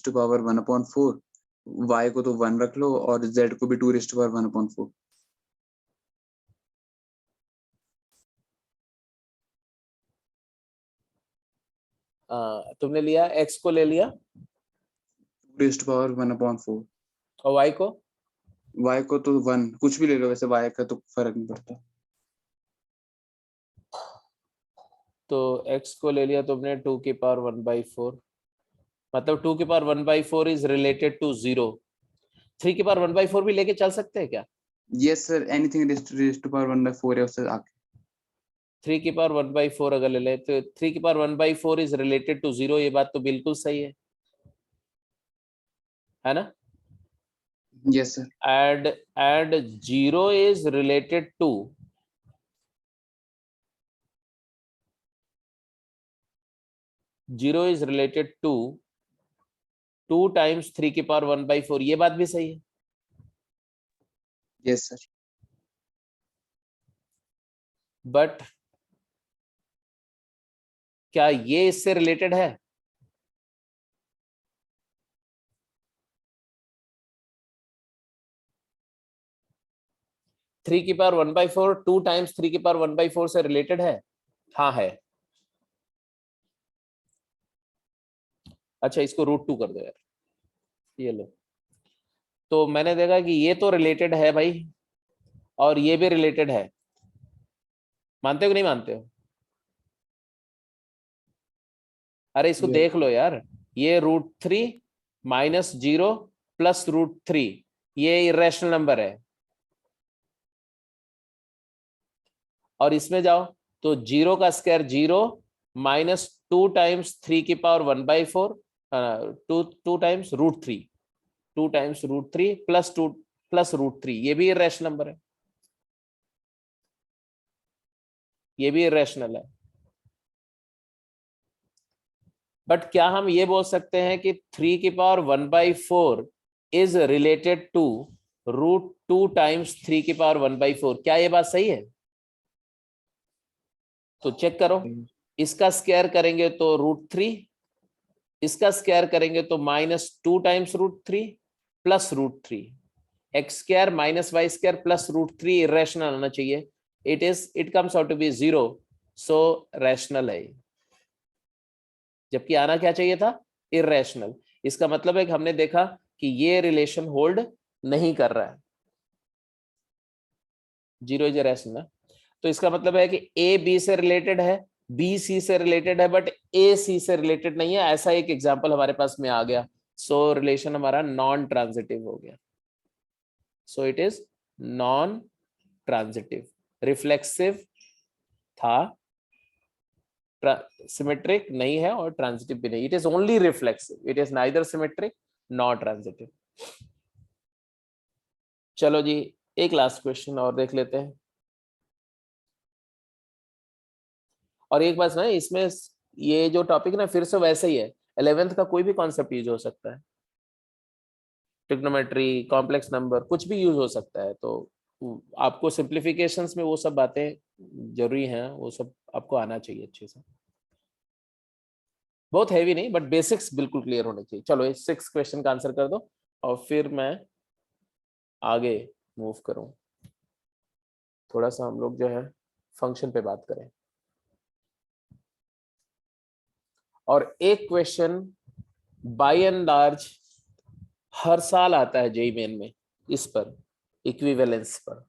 y को तो 1 रख लो और z को भी 2⁴ तुमने लिया x को ले लिया 2⁴ और y को? y को तो 1, कुछ भी ले लो, वैसे y का तो फर्क नहीं पड़ता। तो x को ले लिया तुमने 2 की पावर 1/4, मतलब 2 की पावर 1/4 इज रिलेटेड टू 0। 3 की पावर 1/4 भी लेके चल सकते हैं क्या? Yes sir, anything raised to power 1/4 है उससे आगे। 3 की पावर 1/4 अगर ले लें तो 3 की पावर 1/4 इज रिलेटेड टू 0, ये बात तो बिल्कुल सही है ना? Yes, sir. And 0 is related to 2 times 3 की पावर 1/4, ये बात भी सही है। Yes, sir. बट क्या ये इससे रिलेटेड है? थ्री की पावर 1/4 2 टाइम्स 3 की पावर 1/4 से रिलेटेड है? हाँ है। अच्छा, इसको √2 कर दो यार, ये लो। तो मैंने देखा कि ये तो रिलेटेड है भाई, और ये भी रिलेटेड है। मानते हो कि नहीं मानते हो? अरे इसको Yes. देख लो यार, ये √3 माइनस 0 प्लस √3, ये इरेशनल नंबर है। और इसमें जाओ तो 0 का स्क्वायर 0 माइनस 2 टाइम्स 3 की power 1/4, 2 times √3, 2 times √3 plus 2 plus √3, ये भी इरेशनल नंबर है, ये भी इरेशनल है। बट क्या हम ये बोल सकते हैं कि 3 की power 1/4 is related to √2 times 3 की पावर 1/4? क्या ये बात सही है? तो चेक करो, इसका स्क्वायर करेंगे तो √3, इसका स्क्वायर करेंगे तो -2 times √3 plus √3, x square minus y square plus √3 irrational होना चाहिए। It comes out to be 0, so rational है। जबकि आना क्या चाहिए था? इरेशनल। इसका मतलब है कि हमने देखा कि ये रिलेशन होल्ड नहीं कर रहा है, 0 इज इरेशनल। तो इसका मतलब है कि ए बी से रिलेटेड है, बी सी से रिलेटेड है, बट ए सी से रिलेटेड नहीं है। ऐसा एक एग्जांपल हमारे पास में आ गया, सो रिलेशन हमारा नॉन ट्रांजिटिव हो गया। So it is non transitive. Reflexive था, सिमेट्रिक नहीं है और ट्रांजिटिव भी नहीं। It is only reflexive, it is neither symmetric not transitive. चलो जी, एक लास्ट क्वेश्चन और देख लेते हैं। और एक बात ना, इसमें ये जो टॉपिक ना फिर से वैसे ही है, 11th का कोई भी कॉन्सेप्ट यूज हो सकता है, ट्रिग्नोमेट्री, कॉम्प्लेक्स नंबर, कुछ भी यूज हो सकता है। तो आपको सिंप्लीफिकेशंस में वो सब बातें जरूरी हैं, वो सब आपको आना चाहिए अच्छे से। बहुत हैवी नहीं, बट बेसिक्स बिल्कुल क्लियर होने चाहिए। चलो, इस 6 क्वेश्चन का आंसर कर दो और फिर मैं आगे मूव करूं। थोड़ा सा हम लोग जो है फंक्शन पे बात करें। और एक क्वेश्चन बाय एंड लार्ज हर साल आता है जेईई मेन में, इस पर इक्विवेलेंस पर,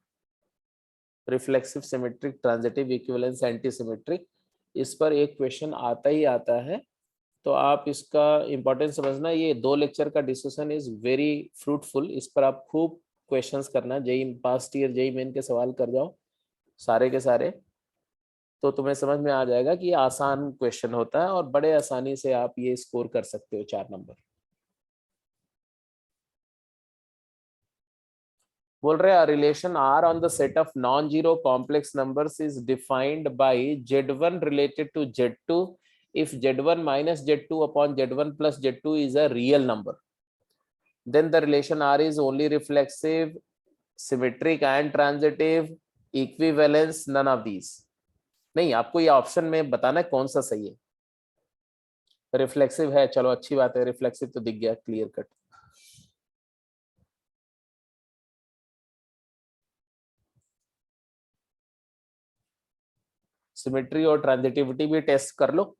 reflexive, symmetric, transitive, equivalence, anti symmetric, इस पर एक क्वेश्चन आता ही आता है। तो आप इसका इंपॉर्टेंस समझना। ये 2 लेक्चर का डिस्कशन इज वेरी फ्रूटफुल। इस पर आप खूब क्वेश्चंस करना, JEE past year JEE main के सवाल कर जाओ सारे के सारे, तो तुम्हें समझ में आ जाएगा कि ये आसान क्वेश्चन होता है और बड़े आसानी से आप ये स्कोर कर सकते हो 4 नंबर। बोल रहे हैं relation R on the set of non-zero complex numbers is defined by Z1 related to Z2 if Z1 minus Z2 upon Z1 plus Z2 is a real number. Then the relation R is only reflexive, symmetric and transitive, equivalence, none of these. नहीं, आपको ये option में बताना है कौन सा सही है। रिफ्लेक्सिव है, चलो अच्छी बात है, रिफ्लेक्सिव तो दिख गया क्लियर कट। सिमेट्री और ट्रांजिटिविटी भी टेस्ट कर लो।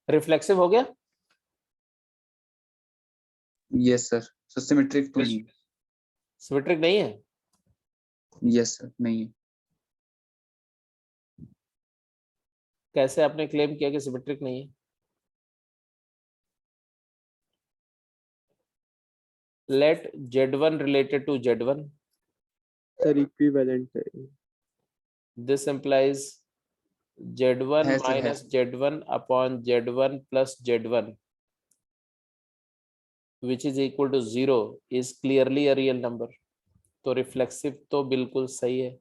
रिफ्लेक्सिव हो गया? यस सर, सो सिमेट्रिक तो नहीं। सिमेट्रिक नहीं है? यस सर, नहीं है। कैसे आपने क्लेम किया कि सिमेट्रिक नहीं है? Let Z1 related to Z1, sir equivalent है। दिस implies Z1 है सर, है। minus Z1 upon Z1 plus Z1 which is equal to 0 is clearly a real number. तो रिफ्लेक्सिव तो बिल्कुल सही है।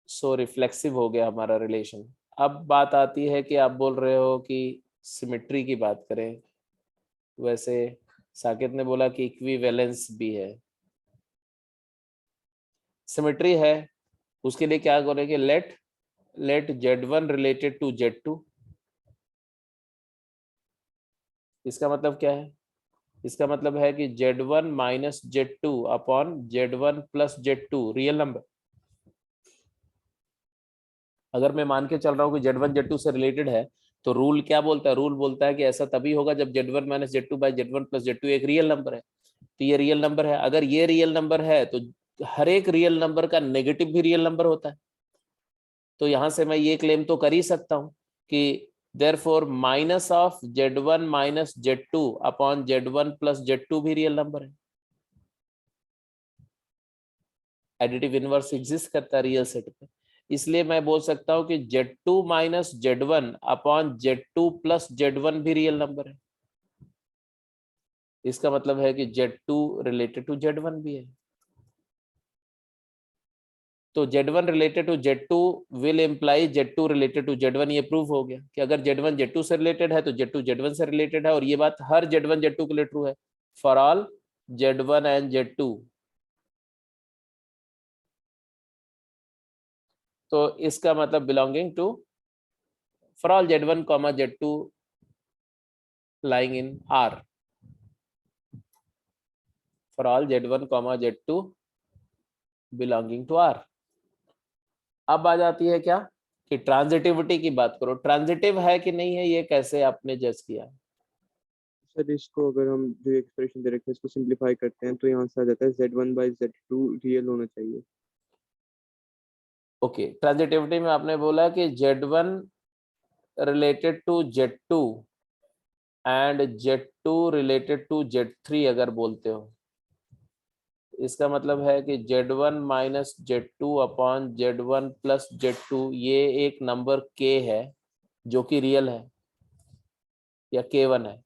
सो रिफ्लेक्सिव हो गया हमारा रिलेशन। अब बात आती है कि आप बोल रहे हो कि सिमेट्री की बात करें, वैसे साकेत ने बोला कि इक्विवेलेंस भी है। सिमेट्री है, उसके लिए क्या करेंगे? Let Z1 related to Z2। इसका मतलब क्या है? इसका मतलब है कि Z1 minus Z2 upon Z1 plus Z2 real number. अगर मैं मान के चल रहा हूँ कि Z1 Z2 से रिलेटेड है, तो रूल क्या बोलता है? रूल बोलता है कि ऐसा तभी होगा जब Z1 minus Z2 by Z1 plus Z2 एक रियल नंबर है। तो ये रियल नंबर है। अगर ये रियल नंबर है तो हर एक रियल नंबर का नेगेटिव भी रियल नंबर होता है। तो यहां से मैं ये क्लेम तो कर ही सकता हूं कि therefore minus of Z1 minus Z2 upon Z1 plus Z2 भी रियल नंबर है। एडिटिव इनवर्स एग्जिस्ट करता है रियल सेट पे, इसलिए मैं बोल सकता हूं कि Z2 minus Z1 upon Z2 plus Z1 भी रियल नंबर है। इसका मतलब है कि Z2 रिलेटेड टू Z1 भी है। तो Z1 related to Z2 will imply Z2 related to Z1। ये प्रूव हो गया कि अगर Z1 Z2 से रिलेटेड है तो Z2 Z1 से रिलेटेड है, और ये बात हर Z1 Z2 के लिए ट्रू है, for all Z1 and Z2। तो इसका मतलब belonging to for all Z1 comma Z2 lying in R, for all Z1 comma Z2 belonging to R। अब आ जाती है क्या कि ट्रांजिटिविटी की बात करो। ट्रांजिटिव है कि नहीं है, ये कैसे आपने जज किया? सर इसको अगर हम जो एक्सप्रेशन दे रखे हैं इसको सिंपलीफाई करते हैं तो यहाँ से आ जाता है Z1 बाई Z2 रियल होना चाहिए। ओके, ट्रांजिटिविटी में आपने बोला कि Z1 रिलेटेड टू Z2 एंड Z2 रिलेटेड टू Z3 अगर बोलते हो, इसका मतलब है कि Z1 minus Z2 upon Z1 plus Z2 ये एक नंबर K है जो कि रियल है या K1 है,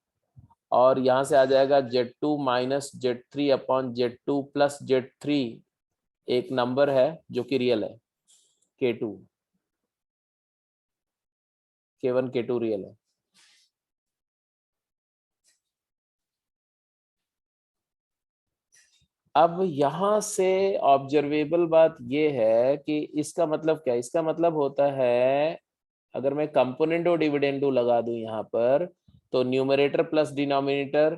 और यहाँ से आ जाएगा Z2 minus Z3 upon Z2 plus Z3 एक नंबर है जो कि रियल है K2। K1 K2 रियल है। अब यहाँ से ऑब्जर्वेबल बात ये है कि इसका मतलब क्या? इसका मतलब होता है अगर मैं कंपोनेंडो डिविडेंडो लगा दूं यहाँ पर, तो numerator plus denominator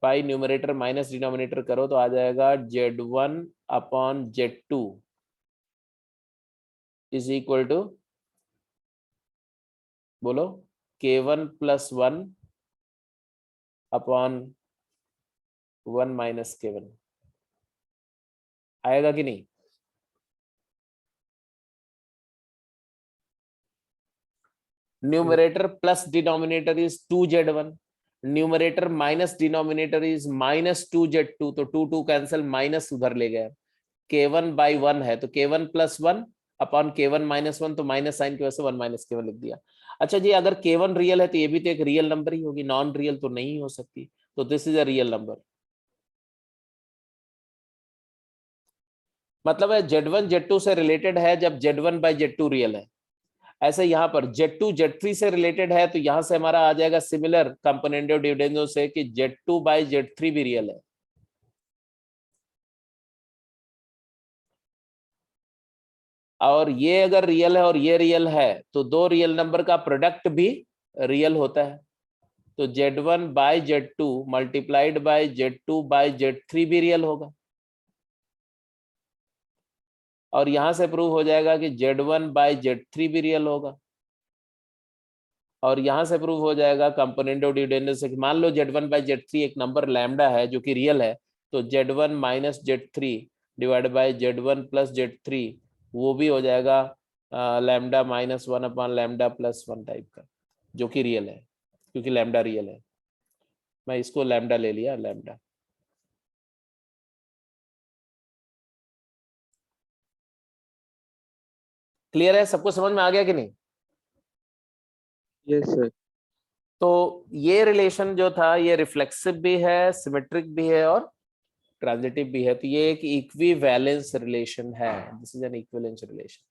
by numerator minus denominator करो तो आ जाएगा Z1 upon Z2 is equal to, बोलो, K1 plus 1 upon 1 minus K1। आएगा कि नहीं? Numerator plus denominator is 2Z1, numerator minus denominator is minus 2Z2, तो 2 2 कैंसिल, माइनस उधर ले गया। K1 बाई 1 है तो K1 plus 1 upon K1 minus 1, तो माइनस साइन की वजह से 1 माइनस K1 लिख दिया। अच्छा जी, अगर K1 रियल है तो ये भी तो एक रियल नंबर ही होगी, नॉन रियल तो नहीं हो सकती, तो this is a real number. मतलब है Z1 Z2 से रिलेटेड है जब Z1 बाई Z2 रियल है। ऐसे यहाँ पर Z2 Z3 से रिलेटेड है तो यहां से हमारा आ जाएगा सिमिलर कंपोनेंडो डिविडेंडो से कि Z2 बाई Z3 भी रियल है। और ये अगर रियल है और ये रियल है तो दो रियल नंबर का प्रोडक्ट भी रियल होता है, तो Z1 by Z2 multiplied by Z2 by Z3 भी रियल होगा। और यहां से प्रूव हो जाएगा कि Z1 बाय Z3 भी रियल होगा, और यहां से प्रूव हो जाएगा कंपोनेंट ऑफ डिविडेंड से, मान लो Z1 बाय Z3 एक नंबर लैम्डा है जो कि रियल है, तो Z1 minus Z3 divide by Z1 plus Z3 वो भी हो जाएगा lambda minus 1 upon lambda plus 1 type का, जो कि रियल है क्योंकि लैम्डा रियल है। मैं इसको लैम्डा ले लिया, लैम्डा। क्लियर है? सबको समझ में आ गया कि नहीं? Yes sir. तो ये रिलेशन जो था ये रिफ्लेक्सिव भी है, सिमेट्रिक भी है और ट्रांजिटिव भी है, तो ये एक इक्विवेलेंस रिलेशन है। This is an equivalence relation.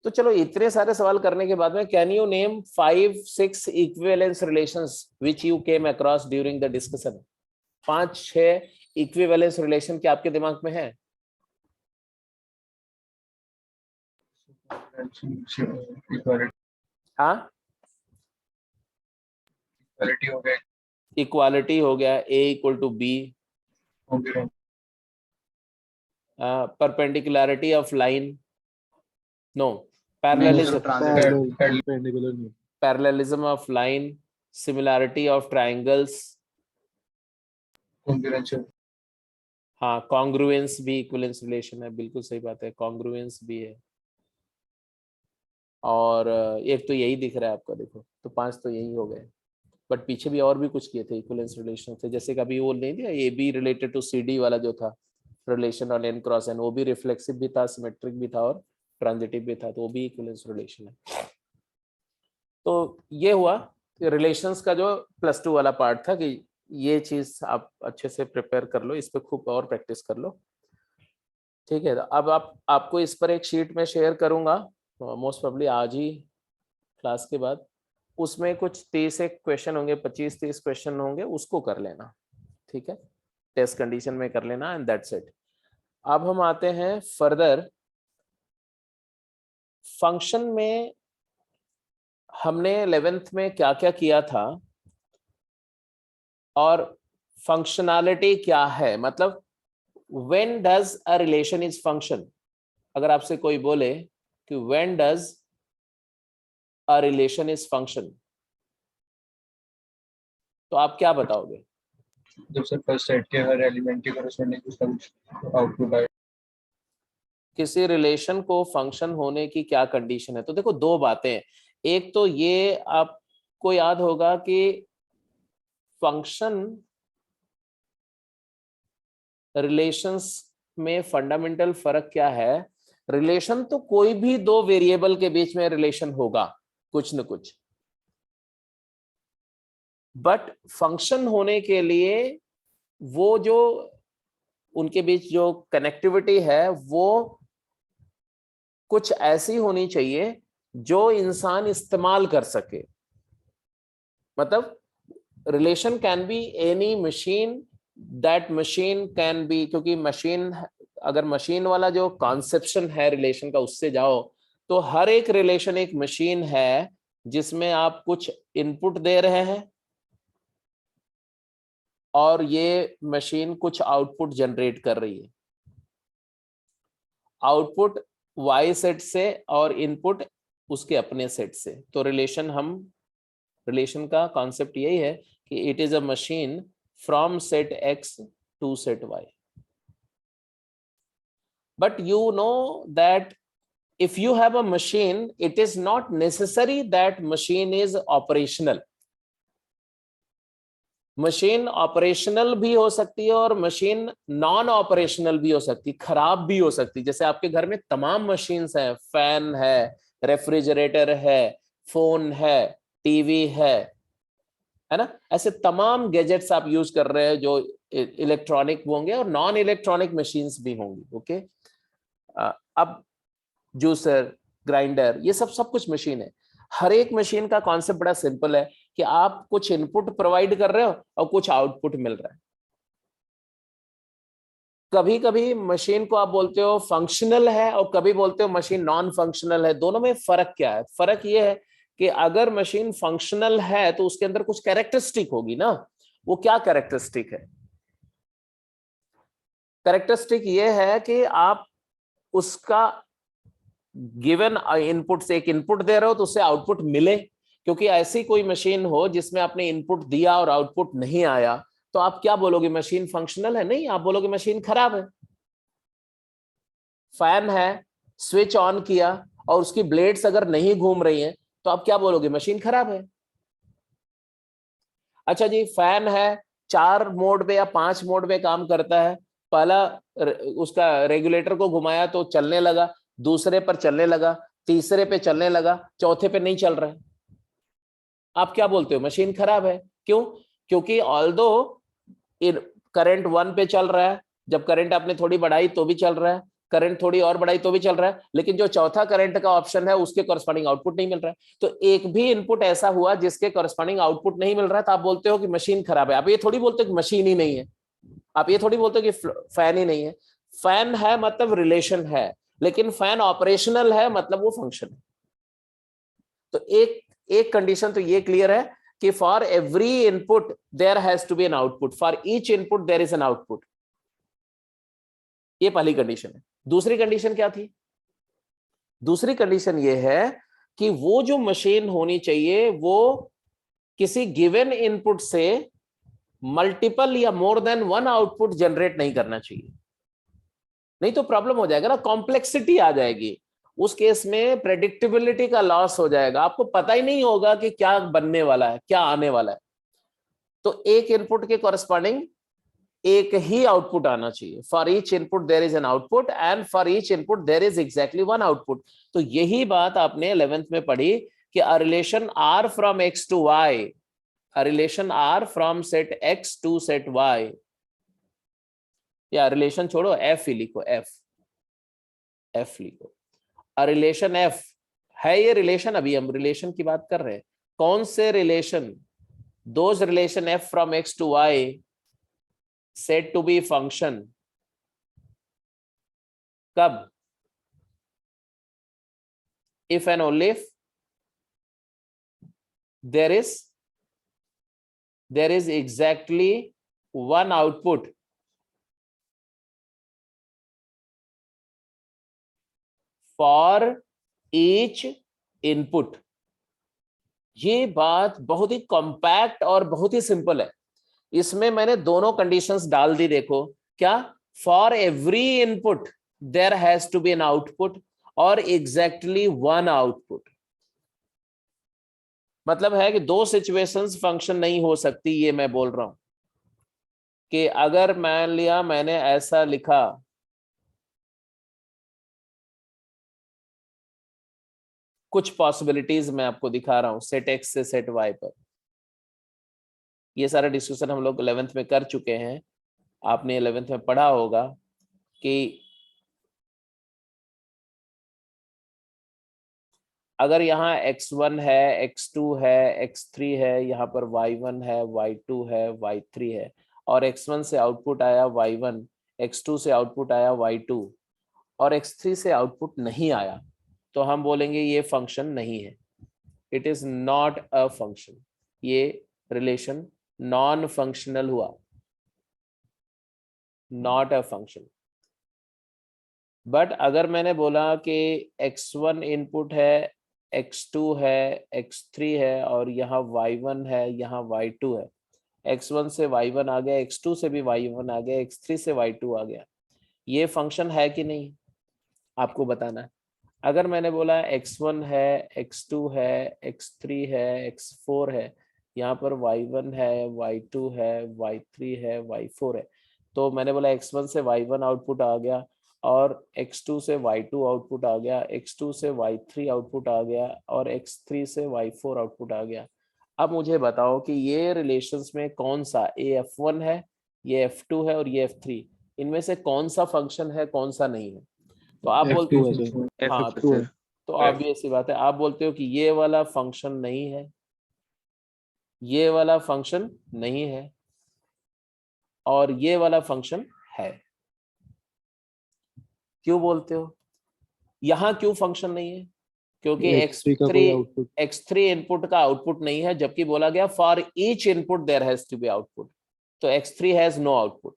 तो चलो इतने सारे सवाल करने के बाद में can you name 5-6 equivalence relations which you came across during the discussion? 5-6 equivalence relation क्या आपके दिमाग में है? हाँ, इक्वालिटी हो गया, A equal to B, perpendicularity of line, no, parallelism, perpendicular नहीं। Parallelism of line, similarity of triangles, हाँ, कॉन्ग्रुएंस भी इक्विवेलेंस रिलेशन है, बिल्कुल सही बात है, कॉन्ग्रुएंस भी है। और एक तो यही दिख रहा है आपका, देखो, तो 5 तो यही हो गए, बट पीछे भी और भी कुछ किए थे इक्विवेलेंस रिलेशन थे, जैसे कभी वो नहीं दिया AB रिलेटेड टू CD वाला जो था relation on N cross N, वो भी रिफ्लेक्सिव भी था, सिमेट्रिक भी था और ट्रांजिटिव भी था, तो वो भी इक्विवेलेंस रिलेशन है। तो ये हुआ रिलेशंस का जो +2 वाला पार्ट था, कि ये चीज आप अच्छे से प्रिपेयर कर लो, इस पे खूब और प्रैक्टिस कर लो, ठीक है। अब आपको इस पर एक शीट में शेयर करूंगा, मोस्ट प्रोबेबली आज ही क्लास के बाद। उसमें कुछ 30 एक क्वेश्चन होंगे, 25-30 क्वेश्चन होंगे, उसको कर लेना, ठीक है, टेस्ट कंडीशन में कर लेना, एंड दैट्स इट। अब हम आते हैं फर्दर। फंक्शन में हमने 11th में क्या क्या किया था और फंक्शनैलिटी क्या है, मतलब when does a relation is function? अगर आपसे कोई बोले कि when does a relation is function, तो आप क्या बताओगे? जब सर फर्स्ट सेट के हर एलिमेंट के करस्पॉन्डिंग कुछ ना कुछ आउटपुट आए। किसी रिलेशन को फंक्शन होने की क्या कंडीशन है? तो देखो, दो बातें, एक तो ये आपको याद होगा कि फंक्शन रिलेशंस में फंडामेंटल फर्क क्या है। रिलेशन तो कोई भी दो वेरिएबल के बीच में रिलेशन होगा कुछ न कुछ, बट फंक्शन होने के लिए वो जो उनके बीच जो कनेक्टिविटी है वो कुछ ऐसी होनी चाहिए जो इंसान इस्तेमाल कर सके। मतलब relation can be any machine, that machine can be, क्योंकि मशीन, अगर मशीन वाला जो कॉन्सेप्शन है रिलेशन का उससे जाओ, तो हर एक रिलेशन एक मशीन है जिसमें आप कुछ इनपुट दे रहे हैं और ये मशीन कुछ आउटपुट जनरेट कर रही है। आउटपुट Y सेट से और इनपुट उसके अपने सेट से। तो रिलेशन का कॉन्सेप्ट यही है कि it is a machine from set X to set Y। But you know that if you have a machine, it is not necessary that machine is operational. Machine operational भी हो सकती है और machine non operational भी हो सकती है, खराब भी हो सकती है। जैसे आपके घर में तमाम मशीन्स हैं, फैन है, रेफ्रिजरेटर है, फोन है, टीवी है ना, ऐसे तमाम गैजेट्स आप यूज कर रहे हैं जो इलेक्ट्रॉनिक होंगे और नॉन इलेक्ट्रॉनिक मशीन्स भी होंगी। ओके, अब जूसर, ग्राइंडर, ये सब कुछ मशीन है। हर एक मशीन का कॉन्सेप्ट बड़ा सिंपल है कि आप कुछ इनपुट प्रोवाइड कर रहे हो और कुछ आउटपुट मिल रहा है। कभी कभी मशीन को आप बोलते हो फंक्शनल है और कभी बोलते हो मशीन नॉन फंक्शनल है। दोनों में फर्क क्या है? फर्क ये है कि अगर मशीन फंक्शनल है तो उसके अंदर कुछ कैरेक्टरिस्टिक होगी ना। वो क्या कैरेक्टरिस्टिक है? कैरेक्टरिस्टिक ये है कि आप उसका गिवन इनपुट से एक इनपुट दे रहे हो तो उससे आउटपुट मिले, क्योंकि ऐसी कोई मशीन हो जिसमें आपने इनपुट दिया और आउटपुट नहीं आया तो आप क्या बोलोगे, मशीन फंक्शनल है? नहीं, आप बोलोगे मशीन खराब है। फैन है, स्विच ऑन किया और उसकी ब्लेड्स अगर नहीं घूम रही हैं तो आप क्या बोलोगे, मशीन खराब है। अच्छा जी, फैन है, 4 मोड में या 5 मोड में काम करता है, पहला उसका रेगुलेटर को घुमाया तो चलने लगा, दूसरे पर चलने लगा, तीसरे पे चलने लगा, चौथे पे नहीं चल रहा है, आप क्या बोलते हो, मशीन खराब है। क्यों? क्योंकि ऑल्दो करंट 1 पे चल रहा है, जब करंट आपने थोड़ी बढ़ाई तो भी चल रहा है, करंट थोड़ी और बढ़ाई तो भी चल रहा है, लेकिन जो चौथा करंट का ऑप्शन है उसके कॉरस्पॉन्डिंग आउटपुट नहीं मिल रहा है। तो एक भी इनपुट ऐसा हुआ जिसके कॉरस्पॉन्डिंग आउटपुट नहीं मिल रहा है तो आप बोलते हो कि मशीन खराब है। आप ये थोड़ी बोलते हो कि मशीन ही नहीं है, आप ये थोड़ी बोलते हो कि फैन ही नहीं है। फैन है मतलब रिलेशन है, लेकिन फैन ऑपरेशनल है मतलब वो फंक्शन है। तो एक कंडीशन तो ये क्लियर है कि for every input there has to be an output, for each input there is an output, ये पहली कंडीशन है। दूसरी कंडीशन क्या थी? दूसरी कंडीशन ये है कि वो जो मशीन होनी चाहिए वो किसी गिवन इनपुट से मल्टीपल या मोर देन 1 आउटपुट जनरेट नहीं करना चाहिए, नहीं तो प्रॉब्लम हो जाएगा ना, कॉम्प्लेक्सिटी आ जाएगी। उस केस में प्रेडिक्टेबिलिटी का लॉस हो जाएगा, आपको पता ही नहीं होगा कि क्या बनने वाला है, क्या आने वाला है। तो एक इनपुट के कॉरस्पॉन्डिंग एक ही आउटपुट आना चाहिए। For each input there is an output and for each input there is exactly 1 output. तो यही बात आपने 11th में पढ़ी कि a relation R from X to Y, a relation R from set X to set Y, या relation छोड़ो, F ही लिखो, F लिखो। अ रिलेशन F है, ये रिलेशन, अभी हम रिलेशन की बात कर रहे हैं। कौन से relation? Those relation F from X to Y said to be function, कब? if and only if there is exactly 1 output for each input। ये बात बहुत ही कॉम्पैक्ट और बहुत ही सिंपल है। इसमें मैंने दोनों कंडीशंस डाल दी, देखो क्या, for every input there has to be an output और एग्जैक्टली 1 आउटपुट। मतलब है कि 2 सिचुएशंस फंक्शन नहीं हो सकती, ये मैं बोल रहा हूं कि अगर मान लिया मैंने ऐसा लिखा, कुछ पॉसिबिलिटीज मैं आपको दिखा रहा हूं सेट X से सेट Y पर। ये सारा डिस्कशन हम लोग 11th में कर चुके हैं, आपने 11th में पढ़ा होगा कि अगर यहाँ x1 है, x2 है, x3 है, यहाँ पर y1 है, y2 है, y3 है, और x1 से आउटपुट आया y1, x2 से आउटपुट आया y2 और x3 से आउटपुट नहीं आया, तो हम बोलेंगे ये फंक्शन नहीं है, it is not a function, ये रिलेशन नॉन फंक्शनल हुआ, नॉट अ फंक्शन। बट अगर मैंने बोला कि x1 इनपुट है, x2 है, x3 है और यहाँ y1 है, यहाँ y2 है, x1 से y1 आ गया, x2 से भी y1 आ गया, x3 से y2 आ गया, ये फंक्शन है कि नहीं आपको बताना है। अगर मैंने बोला x1 है, x2 है, x3 है, x4 है, यहाँ पर y1 है, y2 है, y3 है, y4 है, तो मैंने बोला x1 से y1 आउटपुट आ गया और x2 से y2 आउटपुट आ गया, x2 से y3 आउटपुट आ गया और x3 से y4 आउटपुट आ गया। अब मुझे बताओ कि ये रिलेशंस में कौन सा, ये f1 है, ये f2 है और ये f3, इनमें से कौन सा फंक्शन है, कौन सा नहीं है? तो आप बोलते हो, हाँ, तो ऑब्वियस सी बात है, आप बोलते हो कि ये वाला फंक्शन नहीं है, ये वाला फंक्शन नहीं है और ये वाला फंक्शन है। क्यों बोलते हो? यहां क्यों फंक्शन नहीं है? क्योंकि x3 इनपुट का आउटपुट नहीं है, जबकि बोला गया for each input there has to be output, तो x3 हैज नो आउटपुट।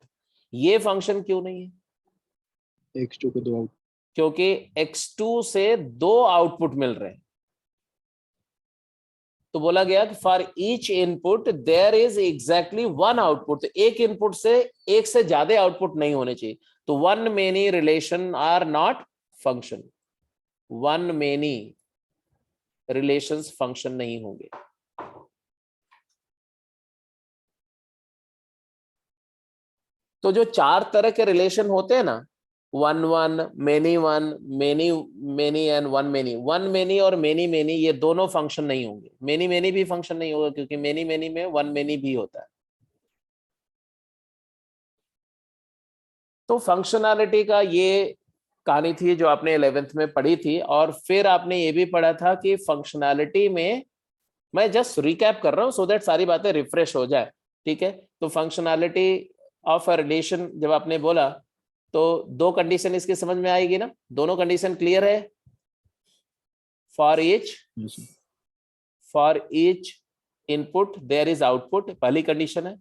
ये फंक्शन क्यों नहीं है? x2 के 2 आउटपुट, क्योंकि x2 से 2 आउटपुट मिल रहे हैं। तो बोला गया कि for each input there is exactly 1 output. तो एक इनपुट से एक से ज्यादा आउटपुट नहीं होने चाहिए। तो one many relation are not function, one many relations function नहीं होंगे। तो जो 4 तरह के रिलेशन होते हैं ना, one many and one many और मेनी ये दोनों फंक्शन नहीं होंगे। मेनी भी फंक्शन नहीं होगा, क्योंकि मेनी में वन मेनी भी होता है। तो फंक्शनैलिटी का ये कहानी थी जो आपने 11th में पढ़ी थी। और फिर आपने ये भी पढ़ा था कि फंक्शनैलिटी में, मैं जस्ट रिकैप कर रहा हूं सो दैट सारी बातें रिफ्रेश हो जाए, ठीक है। तो फंक्शनैलिटी ऑफ अ रिलेशन जब आपने बोला तो 2 कंडीशन इसकी समझ में आएगी ना? दोनों कंडीशन क्लियर है? For each input there is output, पहली कंडीशन है।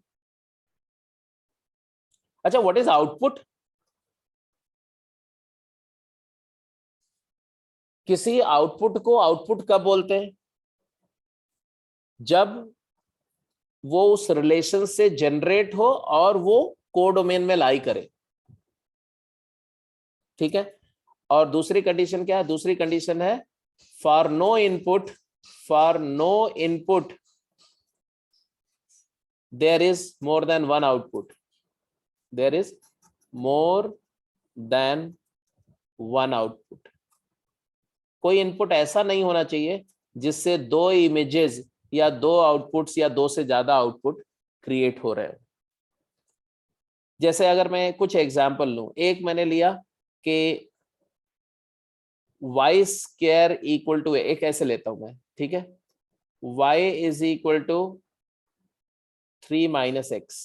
अच्छा, व्हाट इज आउटपुट? किसी आउटपुट को आउटपुट कब बोलते हैं? जब वो उस रिलेशन से जनरेट हो और वो कोडोमेन में लाई करे, ठीक है। और दूसरी कंडीशन क्या है? दूसरी कंडीशन है for no input there is more than 1 output, there is more than 1 output. कोई इनपुट ऐसा नहीं होना चाहिए जिससे 2 इमेजेस या 2 आउटपुट्स या 2 से ज्यादा आउटपुट क्रिएट हो रहे हो। जैसे अगर मैं कुछ एग्जांपल लूं, एक मैंने लिया कि y स्क्वायर इक्वल टू, एक ऐसे लेता हूं मैं, ठीक है, y is equal to 3 minus x।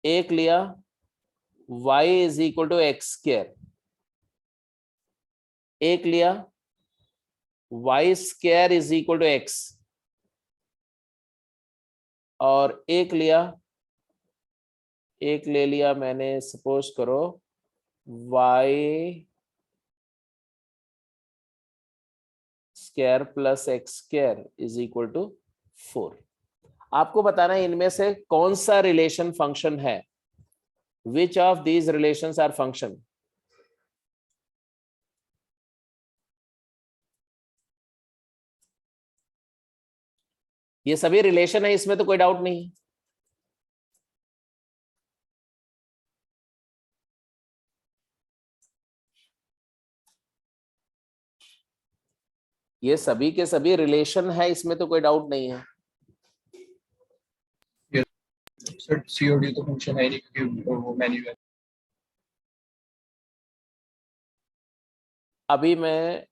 एक लिया y is equal to x square. एक लिया y square is equal to x। और एक ले लिया मैंने, सपोज करो y square plus x square is equal to 4। आपको बताना है इनमें से कौन सा रिलेशन फंक्शन है, which of these relations are function. ये सभी रिलेशन है, इसमें तो कोई डाउट नहीं है। ये सभी के सभी रिलेशन है, इसमें तो कोई डाउट नहीं है। सर सीओडी तो फंक्शन है नहीं, क्योंकि वो मैन्युअल। अभी मैं,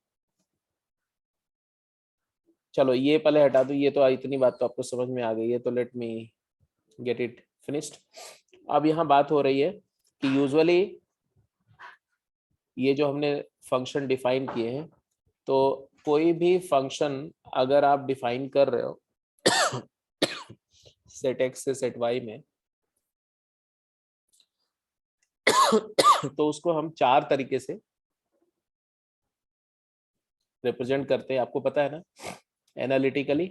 चलो ये पहले हटा दूं, ये तो इतनी बात तो आपको समझ में आ गई है, तो let me get it finished. अब यहाँ बात हो रही है कि यूजुअली ये जो हमने फंक्शन डिफाइन किए हैं, तो कोई भी फंक्शन अगर आप डिफाइन कर रहे हो सेट एक्स से सेट वाई में, तो उसको हम 4 तरीके से रिप्रेजेंट करते हैं, आपको पता है ना? एनालिटिकली,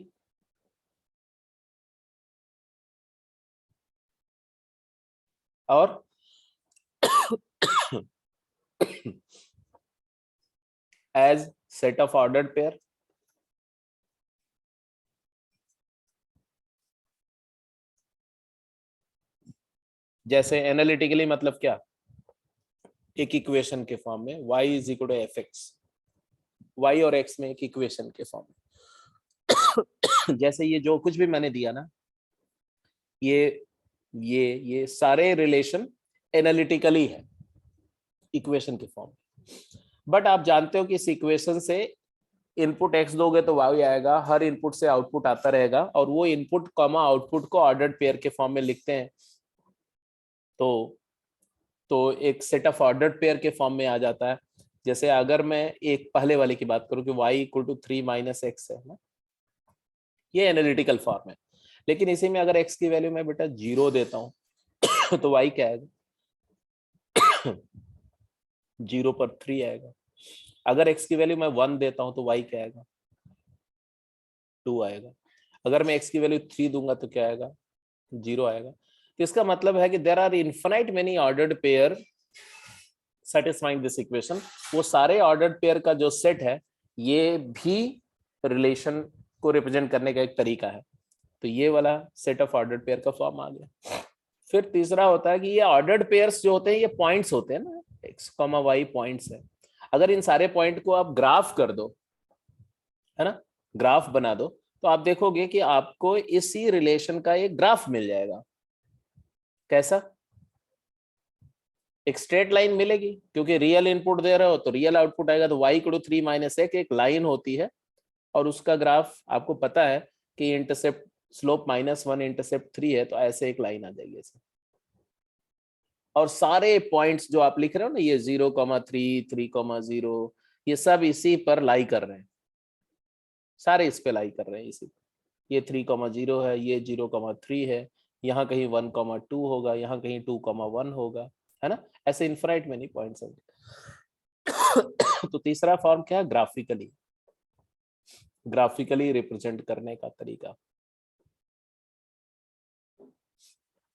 और as set of ordered pair, जैसे एनालिटिकली मतलब क्या? एक इक्वेशन के फॉर्म में y is equal to F x, y और x में एक इक्वेशन के फॉर्म में। जैसे ये जो कुछ भी मैंने दिया ना, ये सारे रिलेशन एनालिटिकली है इक्वेशन के फॉर्म में। बट आप जानते हो कि इस इक्वेशन से इनपुट x दोगे तो y आएगा, हर इनपुट से आउटपुट आता रहेगा, और वो इनपुट कॉमा आउटपुट को ऑर्डर्ड पेयर के फॉर्म में लिखते हैं। तो एक सेट ऑफ ऑर्डर्ड पेयर के फॉर्म में आ जाता है। जैसे अगर मैं एक पहले वाले की बात करूं कि y equal to 3 minus x है ना, ये एनालिटिकल फॉर्म है। लेकिन इसी में अगर x की वैल्यू मैं बेटा 0 देता हूं तो y क्या आएगा? 0 पर 3 आएगा। अगर x की वैल्यू मैं 1 देता हूं तो y क्या आएगा? 2 आएगा। अगर मैं x की वैल्यू 3 दूंगा तो क्या आएगा? 0 आएगा। तो इसका मतलब है कि there are infinite many ordered pair satisfying this equation. वो सारे ऑर्डर्ड पेयर का जो सेट है ये भी रिलेशन को रिप्रेजेंट करने का एक तरीका है। तो ये वाला सेट ऑफ ऑर्डर्ड पेयर का फॉर्म आ गया। फिर तीसरा होता है कि ये ऑर्डर्ड पेयर्स जो होते हैं ये पॉइंट्स होते हैं ना, x, y पॉइंट्स है। अगर इन सारे पॉइंट को आप ग्राफ कर दो, है ना, ग्राफ बना दो, तो आप देखोगे कि आपको इसी रिलेशन का एक ग्राफ मिल जाएगा। कैसा? एक स्ट्रेट लाइन मिलेगी, क्योंकि रियल इनपुट दे रहे हो तो रियल आउटपुट आएगा। तो y = 3 - 1 एक लाइन होती है और उसका ग्राफ आपको पता है कि इंटरसेप्ट स्लोप -1 इंटरसेप्ट 3 है, तो ऐसे एक लाइन आ जाएगी ऐसे। और सारे पॉइंट्स जो आप लिख रहे हो ना, ये 0, 3, 3, 0, ये सब इसी पर लाई कर रहे हैं, सारे इस पे लाई कर रहे हैं इसी पर। ये 3, 0 है, ये 0, 3 है, यहाँ कहीं 1, 2 होगा, यहाँ कहीं 2, 1 होगा, है ना। ऐसे इनफाइनाइट मेनी पॉइंट्स हैं। तो तीसरा फॉर्म क्या है? ग्राफिकली रिप्रेजेंट करने का तरीका।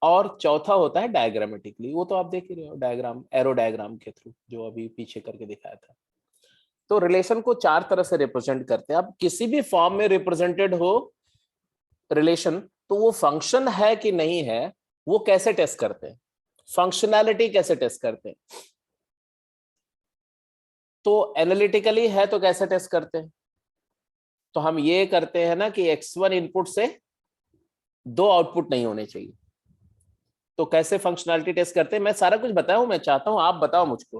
और चौथा होता है डायग्रामेटिकली। वो तो आप देख ही रहे हो, डायग्राम, एरो डायग्राम के थ्रू, जो अभी पीछे करके दिखाया था। तो रिलेशन को 4 तरह से रिप्रेजेंट करते हैं। अब किसी भी फॉर्म में रिप्रेजेंटेड हो रिलेशन, तो वो फंक्शन है कि नहीं है, वो कैसे टेस्ट करते हैं? फंक्शनैलिटी कैसे टेस्ट करते हैं? तो एनालिटिकली है तो कैसे टेस्ट करते हैं? तो हम ये करते हैं ना कि x1 इनपुट से 2 आउटपुट नहीं होने चाहिए। तो कैसे फंक्शनैलिटी टेस्ट करते हैं मैं सारा कुछ बताया हूं। मैं चाहता हूं आप बताओ मुझको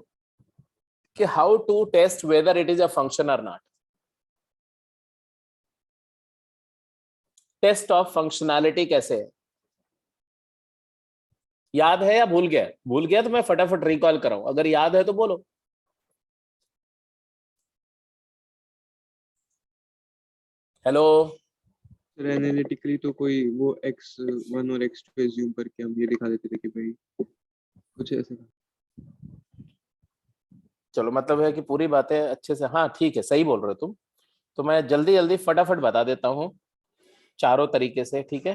कि how to test whether it is a function और नॉट। टेस्ट ऑफ फंक्शनैलिटी कैसे है? याद है या भूल गया? भूल गया तो मैं फटाफट रिकॉल कराऊं, अगर याद है तो बोलो। हेलो। सर एनालिटिकली तो कोई वो x1 और x2 एज्यूम करके हम ये दिखा देते थे कि भाई कुछ ऐसा। चलो, मतलब है कि पूरी बातें अच्छे से, हाँ ठीक है, सही बोल रहे हो तुम। तो मैं जल्दी जल्दी फटाफट बता देता हूं चारों तरीके से, ठीक है।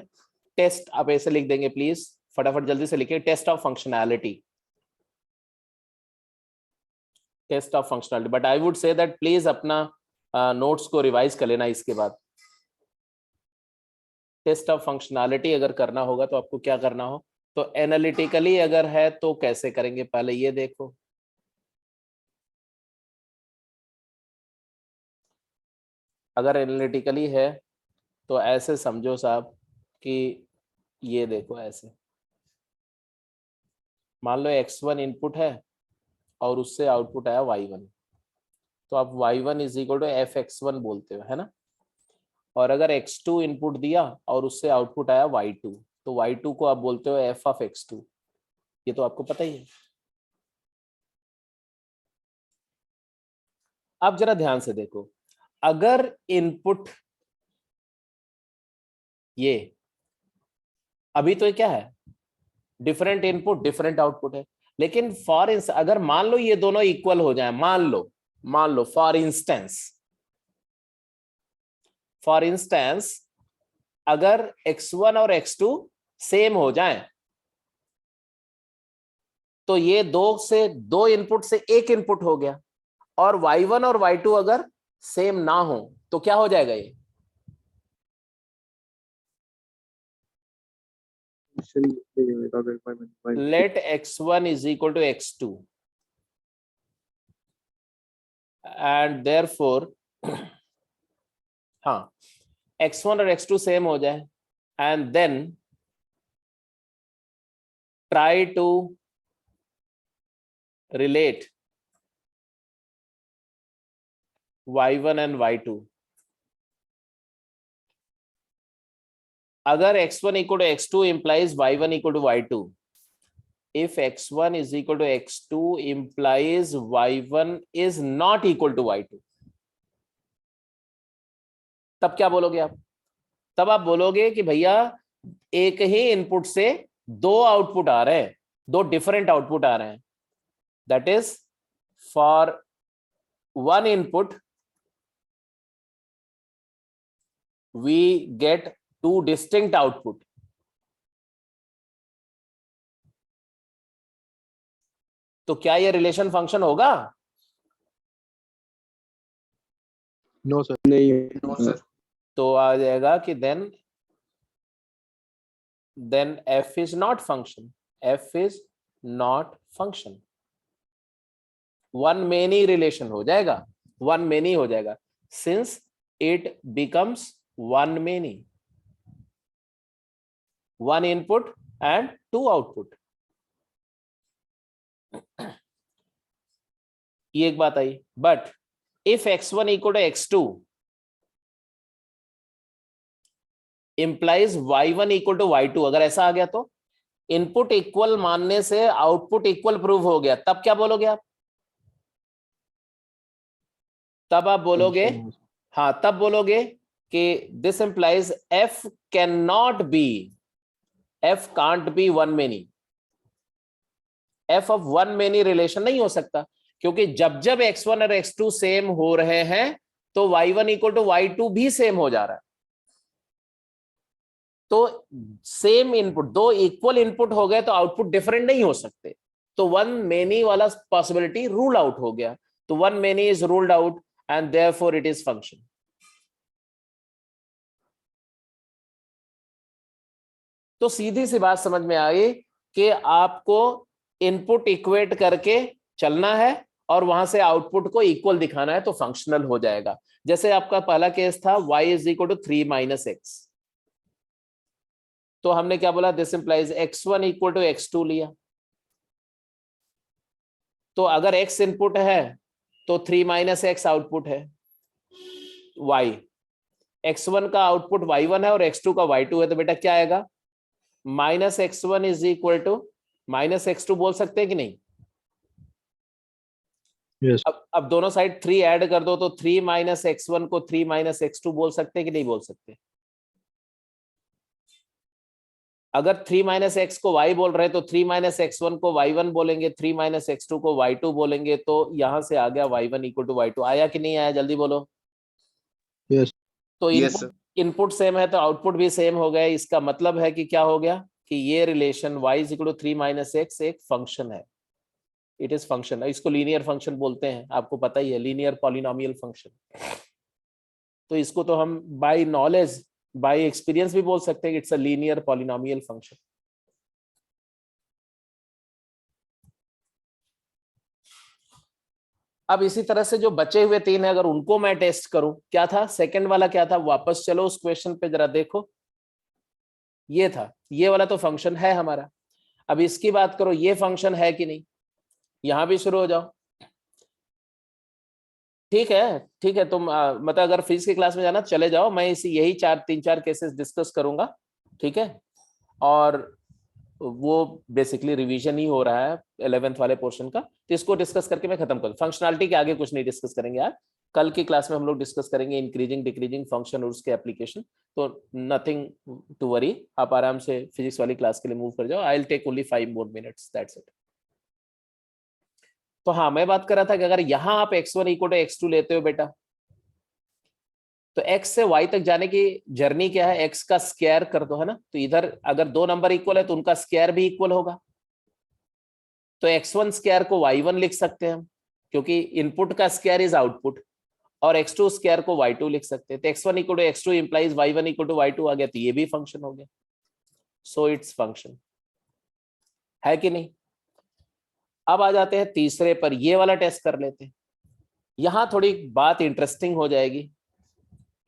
टेस्ट आप ऐसे लिख देंगे प्लीज, फटाफट जल्दी से लिखिए। Test of functionality, test of functionality. But I would say that please अपना नोट्स को रिवाइज कर लेना इसके बाद। टेस्ट ऑफ फंक्शनैलिटी अगर करना होगा तो आपको क्या करना हो, तो एनालिटिकली अगर है तो कैसे करेंगे, पहले ये देखो। अगर एनालिटिकली है तो ऐसे समझो साहब कि ये देखो, ऐसे मान लो x1 इनपुट है और उससे आउटपुट आया y1, तो आप y1 = f(x1) बोलते हो, है ना। और अगर x2 इनपुट दिया और उससे आउटपुट आया y2, तो y2 को आप बोलते हो f(x2). ये तो आपको पता ही है। आप जरा ध्यान से देखो, अगर इनपुट ये अभी तो क्या है, डिफरेंट इनपुट डिफरेंट आउटपुट है, लेकिन फॉर अगर मान लो ये दोनों इक्वल हो जाए, मान लो फॉर इंस्टेंस अगर x1 और x2 सेम हो जाए, तो ये दो इनपुट से एक इनपुट हो गया। और y1 और y2 अगर सेम ना हो तो क्या हो जाएगा? ये late x1 = x2 and therefore, हाँ, x1 और x2 सेम हो जाए and then try to relate y1 and y2. अगर x1 = x2 implies y1 = y2. If x1 = x2 implies y1 is not equal to y2. तब क्या बोलोगे आप? तब आप बोलोगे कि भैया एक ही इनपुट से 2 आउटपुट आ रहे हैं, 2 डिफरेंट आउटपुट आ रहे हैं। That is, for one input we get two distinct output. तो क्या ये रिलेशन फंक्शन होगा? No sir. नहीं नो सर। तो आ जाएगा कि then f is not function. F is not function. one many relation हो जाएगा, one many हो जाएगा, since it becomes one many, one input and two output. ये एक बात आई. But if x1 equal to x2 implies y1 equal to y2, अगर ऐसा आ गया तो इनपुट इक्वल मानने से आउटपुट इक्वल प्रूव हो गया, तब क्या बोलोगे आप? तब आप बोलोगे, हाँ तब बोलोगे कि this implies f cannot be, f can't be one many. f of one many relation नहीं हो सकता, क्योंकि जब जब x1 और x2 सेम हो रहे हैं तो y1 इक्वल टू y2 भी सेम हो जा रहा है. तो सेम इनपुट, दो इक्वल इनपुट हो गए तो आउटपुट डिफरेंट नहीं हो सकते. तो वन मेनी वाला पॉसिबिलिटी रूल आउट हो गया. तो one many is ruled out and therefore it is function. तो सीधी सी बात समझ में आई कि आपको इनपुट इक्वेट करके चलना है और वहां से आउटपुट को इक्वल दिखाना है तो फंक्शनल हो जाएगा. जैसे आपका पहला केस था y is equal to 3 - x, तो हमने क्या बोला? This implies x1 equal to x2 लिया. तो अगर x इनपुट है तो 3 - x आउटपुट है y. x1 का आउटपुट y1 है और x2 का y2 है, तो बेटा क्या आएगा? -x1 is equal to -x2 बोल सकते हैं कि नहीं? Yes. अब दोनों साइड 3 ऐड कर दो तो 3 - x1 को 3 - x2 बोल सकते हैं कि नहीं बोल सकते? अगर 3 - x को y बोल रहे हैं तो 3 - x1 को y1 बोलेंगे, 3 - x2 को y2 बोलेंगे, तो यहां से आ गया y1 इक्वल टू y2. आया कि नहीं आया? जल्दी बोलो. Yes. तो Yes, sir. इनपुट सेम है तो आउटपुट भी सेम हो गया. इसका मतलब है कि क्या हो गया कि ये relation y is equal to 3 - x एक फंक्शन है. It is function. इसको लीनियर फंक्शन बोलते हैं, आपको पता ही है, लीनियर पॉलिनोमियल फंक्शन. तो इसको तो हम बाय नॉलेज, बाय एक्सपीरियंस भी बोल सकते हैं. It's a linear polynomial function. अब इसी तरह से जो बचे हुए 3 है, अगर उनको मैं टेस्ट करूं, क्या था सेकंड वाला? क्या था? वापस चलो उस क्वेश्चन पे जरा देखो. ये था, ये वाला तो फंक्शन है हमारा. अब इसकी बात करो, ये फंक्शन है कि नहीं? यहां भी शुरू हो जाओ. ठीक है, ठीक है. तुम मतलब अगर फिजिक्स की क्लास में जाना चले जाओ, मैं इसी यही 3-4 केसेस डिस्कस करूंगा. ठीक है, और वो बेसिकली रिवीजन ही हो रहा है 11th वाले पोर्शन का, तो इसको डिस्कस करके मैं खत्म करूँ. फंक्शनैलिटी के आगे कुछ नहीं डिस्कस करेंगे यार. कल की क्लास में हम लोग डिस्कस करेंगे इंक्रीजिंग डिक्रीजिंग फंक्शन और उसके एप्लीकेशन. तो नथिंग टू वरी, आप आराम से फिजिक्स वाली क्लास के लिए मूव कर जाओ. I will take only 5 more minutes, that's it. तो हाँ, मैं बात कर रहा था कि अगर यहां आप x1 इक्वल टू x2 लेते हो बेटा, तो x से y तक जाने की जर्नी क्या है? x का स्क्वायर कर दो, है ना. तो इधर अगर दो नंबर इक्वल है तो उनका स्क्वायर भी इक्वल होगा. तो x1 स्क्वायर को y1 लिख सकते हैं हम, क्योंकि इनपुट का स्क्वायर इज आउटपुट, और x2 स्क्वायर को y2 लिख सकते हैं. तो x1 equal to x2 implies y1 equal to y2 आ गया, तो ये भी फंक्शन हो गया. सो इट्स फंक्शन है कि नहीं? अब आ जाते हैं तीसरे पर, ये वाला टेस्ट कर लेते हैं. यहां थोड़ी बात इंटरेस्टिंग हो जाएगी.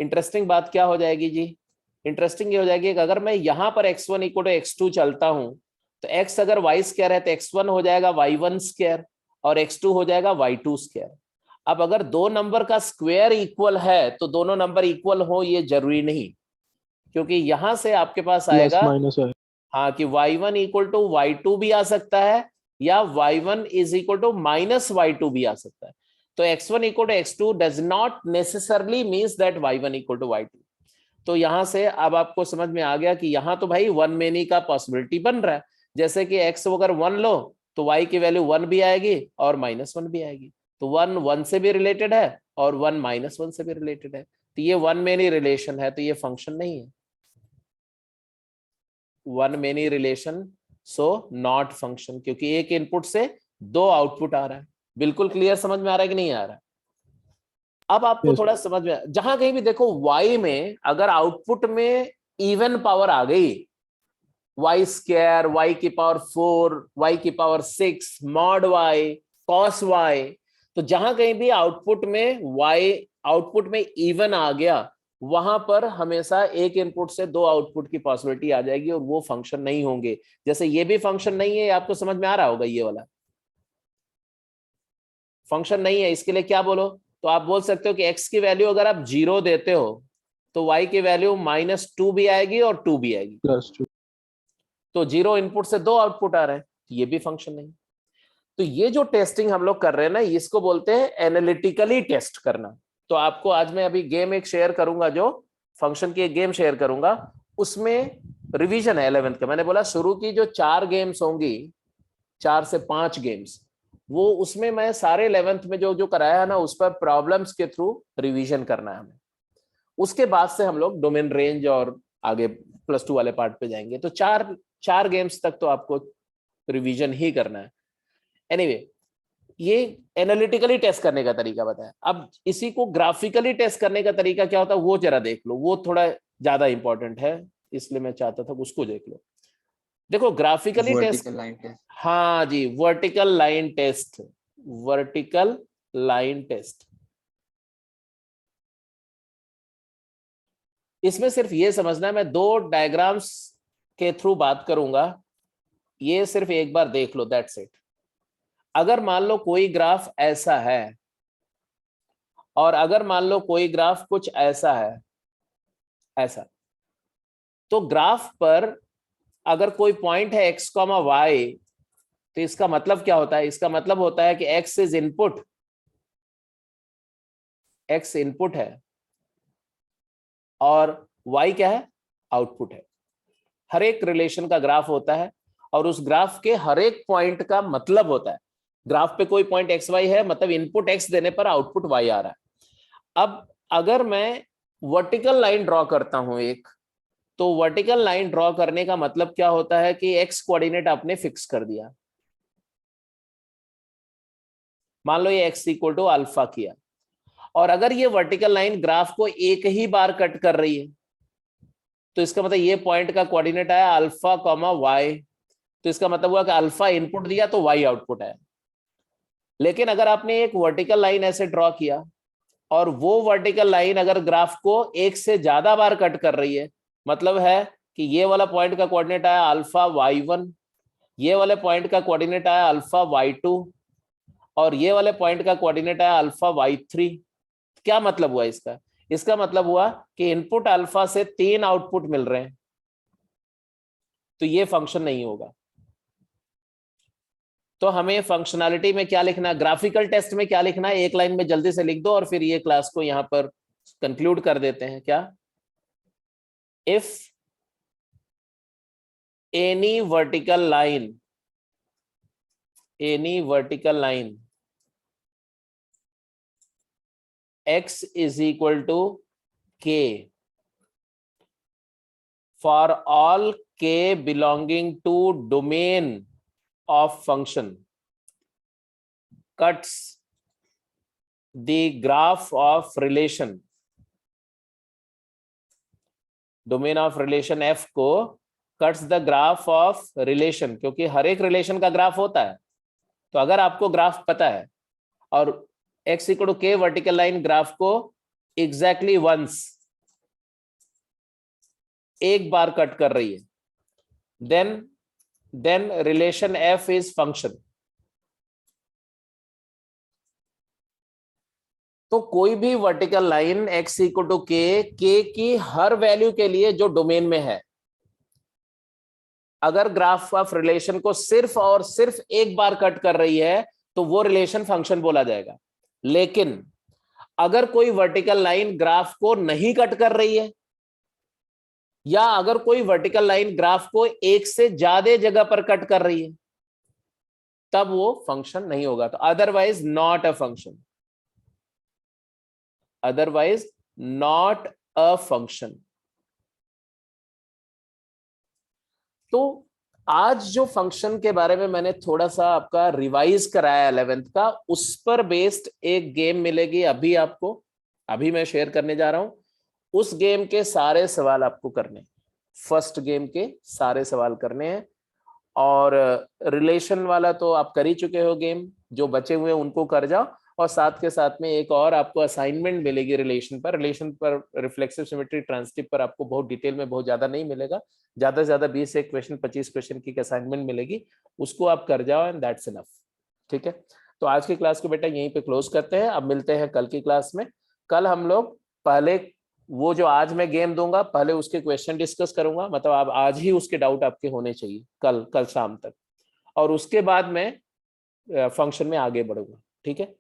इंटरेस्टिंग बात क्या हो जाएगी जी? इंटरेस्टिंग ये हो जाएगी कि अगर मैं यहां पर x1 इक्वल टू x2 चलता हूं, तो x अगर y स्क्वायर है तो x1 हो जाएगा y1 स्क्वायर और x2 हो जाएगा y2 स्क्वायर. अब अगर दो नंबर का स्क्वायर इक्वल है तो दोनों नंबर इक्वल हो ये जरूरी नहीं, क्योंकि यहां से आपके पास आएगा हाँ कि y1 इक्वल टू y2 भी आ सकता है या y1 is equal to -y2 भी आ सकता है. तो x1 equal to x2 does not necessarily means that y1 equal to y2. तो यहां से अब आपको समझ में आ गया कि यहां तो भाई वन मेनी का पॉसिबिलिटी बन रहा है. जैसे कि x अगर 1 लो तो y की वैल्यू 1 भी आएगी और -1 भी आएगी। तो 1 1 से भी रिलेटेड है और 1 -1 से भी रिलेटेड है। तो ये वन मेनी रिलेशन है, तो ये फंक्शन नहीं है, one many relation, so not function, क्योंकि एक इनपुट से 2 आउटपुट आ रहा है। बिल्कुल क्लियर समझ में आ रहा है कि नहीं आ रहा है? अब आपको थोड़ा समझ में, जहां कहीं भी देखो y में अगर आउटपुट में इवन पावर आ गई, y स्क्वायर, y की पावर 4, y की power 6, mod y, cos y, तो जहां कहीं भी आउटपुट में y आउटपुट में इवन आ गया, वहां पर हमेशा एक इनपुट से 2 आउटपुट की पॉसिबिलिटी आ जाएगी और वो फंक्शन नहीं होंगे। जैसे ये भी फंक्शन नहीं है, आपको समझ में आ रहा होगा, ये वाला फंक्शन नहीं है। इसके लिए क्या बोलो, तो आप बोल सकते हो कि x की वैल्यू अगर आप 0 देते हो तो y की वैल्यू -2 भी आएगी और 2 भी आएगी, +2। तो 0 इनपुट से 2 आउटपुट आ रहे हैं, तो ये भी फंक्शन नहीं। तो ये जो टेस्टिंग हम लोग कर रहे हैं ना, इसको बोलते हैं एनालिटिकली टेस्ट करना। तो आपको आज मैं अभी गेम एक शेयर करूंगा, जो फंक्शन की एक गेम शेयर करूंगा, उसमें रिवीजन है 11th का। मैंने बोला शुरू की जो 4 गेम्स होंगी, 4 से 5 गेम्स, वो उसमें मैं सारे 11th में जो जो कराया है ना, उस पर प्रॉब्लम्स के थ्रू रिवीजन करना है हमें। उसके बाद से हम लोग डोमेन रेंज और आगे +2 वाले पार्ट पे जाएंगे। तो 4 गेम्स तक तो आपको रिवीजन ही करना है। एनीवे, ये एनालिटिकली टेस्ट करने का तरीका बताया। अब इसी को ग्राफिकली टेस्ट करने का तरीका क्या होता है, वो जरा देख लो, वो थोड़ा ज्यादा इंपॉर्टेंट है, इसलिए मैं चाहता था उसको देख लो। देखो graphically test, vertical line test. हाँ जी, vertical line test, vertical line test. इसमें सिर्फ ये समझना, मैं 2 डायग्राम्स के थ्रू बात करूंगा, ये सिर्फ एक बार देख लो, दैट्स इट। अगर मान लो कोई ग्राफ ऐसा है और अगर मान लो कोई ग्राफ कुछ ऐसा है, ऐसा, तो ग्राफ पर अगर कोई पॉइंट है x, y, तो इसका मतलब क्या होता है? इसका मतलब होता है कि x is input, x input है और y क्या है? आउटपुट है। हर एक रिलेशन का ग्राफ होता है और उस ग्राफ के हर एक पॉइंट का मतलब होता है, ग्राफ पे कोई पॉइंट x y है, मतलब इनपुट x देने पर आउटपुट y आ रहा है। अब अगर मैं वर्टिकल लाइन ड्रॉ करता हूं एक, तो वर्टिकल लाइन ड्रॉ करने का मतलब क्या होता है कि x कोऑर्डिनेट आपने फिक्स कर दिया। मान लो ये x = अल्फा किया, और अगर ये वर्टिकल लाइन ग्राफ को एक ही बार कट कर रही है, तो इसका मतलब ये पॉइंट का कोऑर्डिनेट आया अल्फा, y, तो इसका मतलब हुआ कि अल्फा इनपुट दिया तो y आउटपुट है। लेकिन अगर आपने एक वर्टिकल लाइन ऐसे ड्रॉ किया और वो वर्टिकल लाइन अगर ग्राफ को एक से ज्यादा बार कट कर रही है, मतलब है कि ये वाला पॉइंट का कोऑर्डिनेट आया अल्फा y1, ये वाले पॉइंट का कोऑर्डिनेट आया अल्फा y2 और ये वाले पॉइंट का कोऑर्डिनेट आया अल्फा y3। क्या मतलब हुआ इसका? इसका मतलब हुआ कि इनपुट अल्फा से 3 आउटपुट मिल रहे हैं, तो ये फंक्शन नहीं होगा। तो हमें फंक्शनैलिटी में क्या लिखना, ग्राफिकल टेस्ट में क्या लिखना है, एक लाइन में जल्दी से लिख दो और फिर ये क्लास को यहां पर कंक्लूड कर देते हैं। क्या? If any vertical line x is equal to k for all k belonging to domain of function cuts the graph of relation, domain of relation f को cuts the graph of relation, क्योंकि हर एक relation का graph होता है। तो अगर आपको graph पता है और x = k vertical line graph को एग्जैक्टली वंस, एक बार कट कर रही है, then relation f is function. तो कोई भी वर्टिकल लाइन x = k की हर वैल्यू के लिए जो डोमेन में है, अगर ग्राफ ऑफ रिलेशन को सिर्फ और सिर्फ एक बार कट कर रही है तो वो रिलेशन फंक्शन बोला जाएगा। लेकिन अगर कोई वर्टिकल लाइन ग्राफ को नहीं कट कर रही है, या अगर कोई वर्टिकल लाइन ग्राफ को एक से ज्यादा जगह पर कट कर रही है, तब वो फंक्शन नहीं होगा। तो otherwise not a function, otherwise not a function. तो आज जो फंक्शन के बारे में मैंने थोड़ा सा आपका रिवाइज कराया 11th का, उस पर बेस्ड एक गेम मिलेगी अभी आपको, अभी मैं शेयर करने जा रहा हूं। उस गेम के सारे सवाल आपको करने, फर्स्ट गेम के सारे सवाल करने हैं। और रिलेशन वाला तो आप कर ही चुके हो गेम, जो बचे हुए हैं उनको कर जाओ। और साथ के साथ में एक और आपको असाइनमेंट मिलेगी रिलेशन पर रिफ्लेक्सिव सिमेट्री ट्रांजिटिव पर आपको बहुत डिटेल में, बहुत ज्यादा नहीं मिलेगा, ज्यादा से ज्यादा 20 एक क्वेश्चन 25 क्वेश्चन की असाइनमेंट मिलेगी, उसको आप कर जाओ एंड दैट्स इनफ। ठीक है, तो आज की क्लास को बेटा यहीं पे क्लोज करते हैं। अब मिलते हैं कल की क्लास में। कल हम लोग पहले वो जो आज मैं गेम दूंगा पहले उसके क्वेश्चन डिस्कस करूंगा, मतलब आप आज ही उसके डाउट आपके होने चाहिए कल शाम तक, और उसके बाद में फंक्शन में आगे बढ़ूंगा। ठीक है,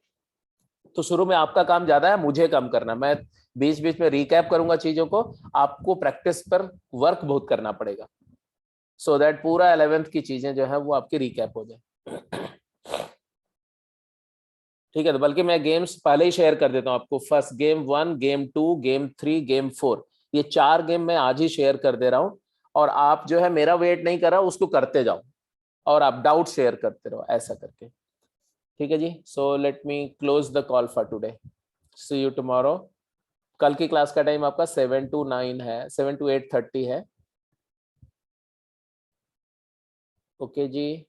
तो शुरू में आपका काम ज्यादा है, मुझे कम करना, मैं बीच बीच में रिकैप करूंगा चीजों को, आपको प्रैक्टिस पर वर्क बहुत करना पड़ेगा, सो दैट पूरा 11th की चीजें जो है वो आपकी रिकैप हो जाए। ठीक है, तो बल्कि मैं गेम्स पहले ही शेयर कर देता हूं आपको, first game 1, game 2, game 3, game 4, ये 4 गेम मैं आज ही शेयर कर दे रहा हूं। और आप जो है मेरा वेट नहीं कर रहा, उसको करते जाओ और आप डाउट शेयर करते रहो ऐसा करके। ठीक है जी, so let me close the call for today, see you tomorrow. कल की क्लास का टाइम आपका 7 to 9 है, 7 to 8:30 है। ओके जी।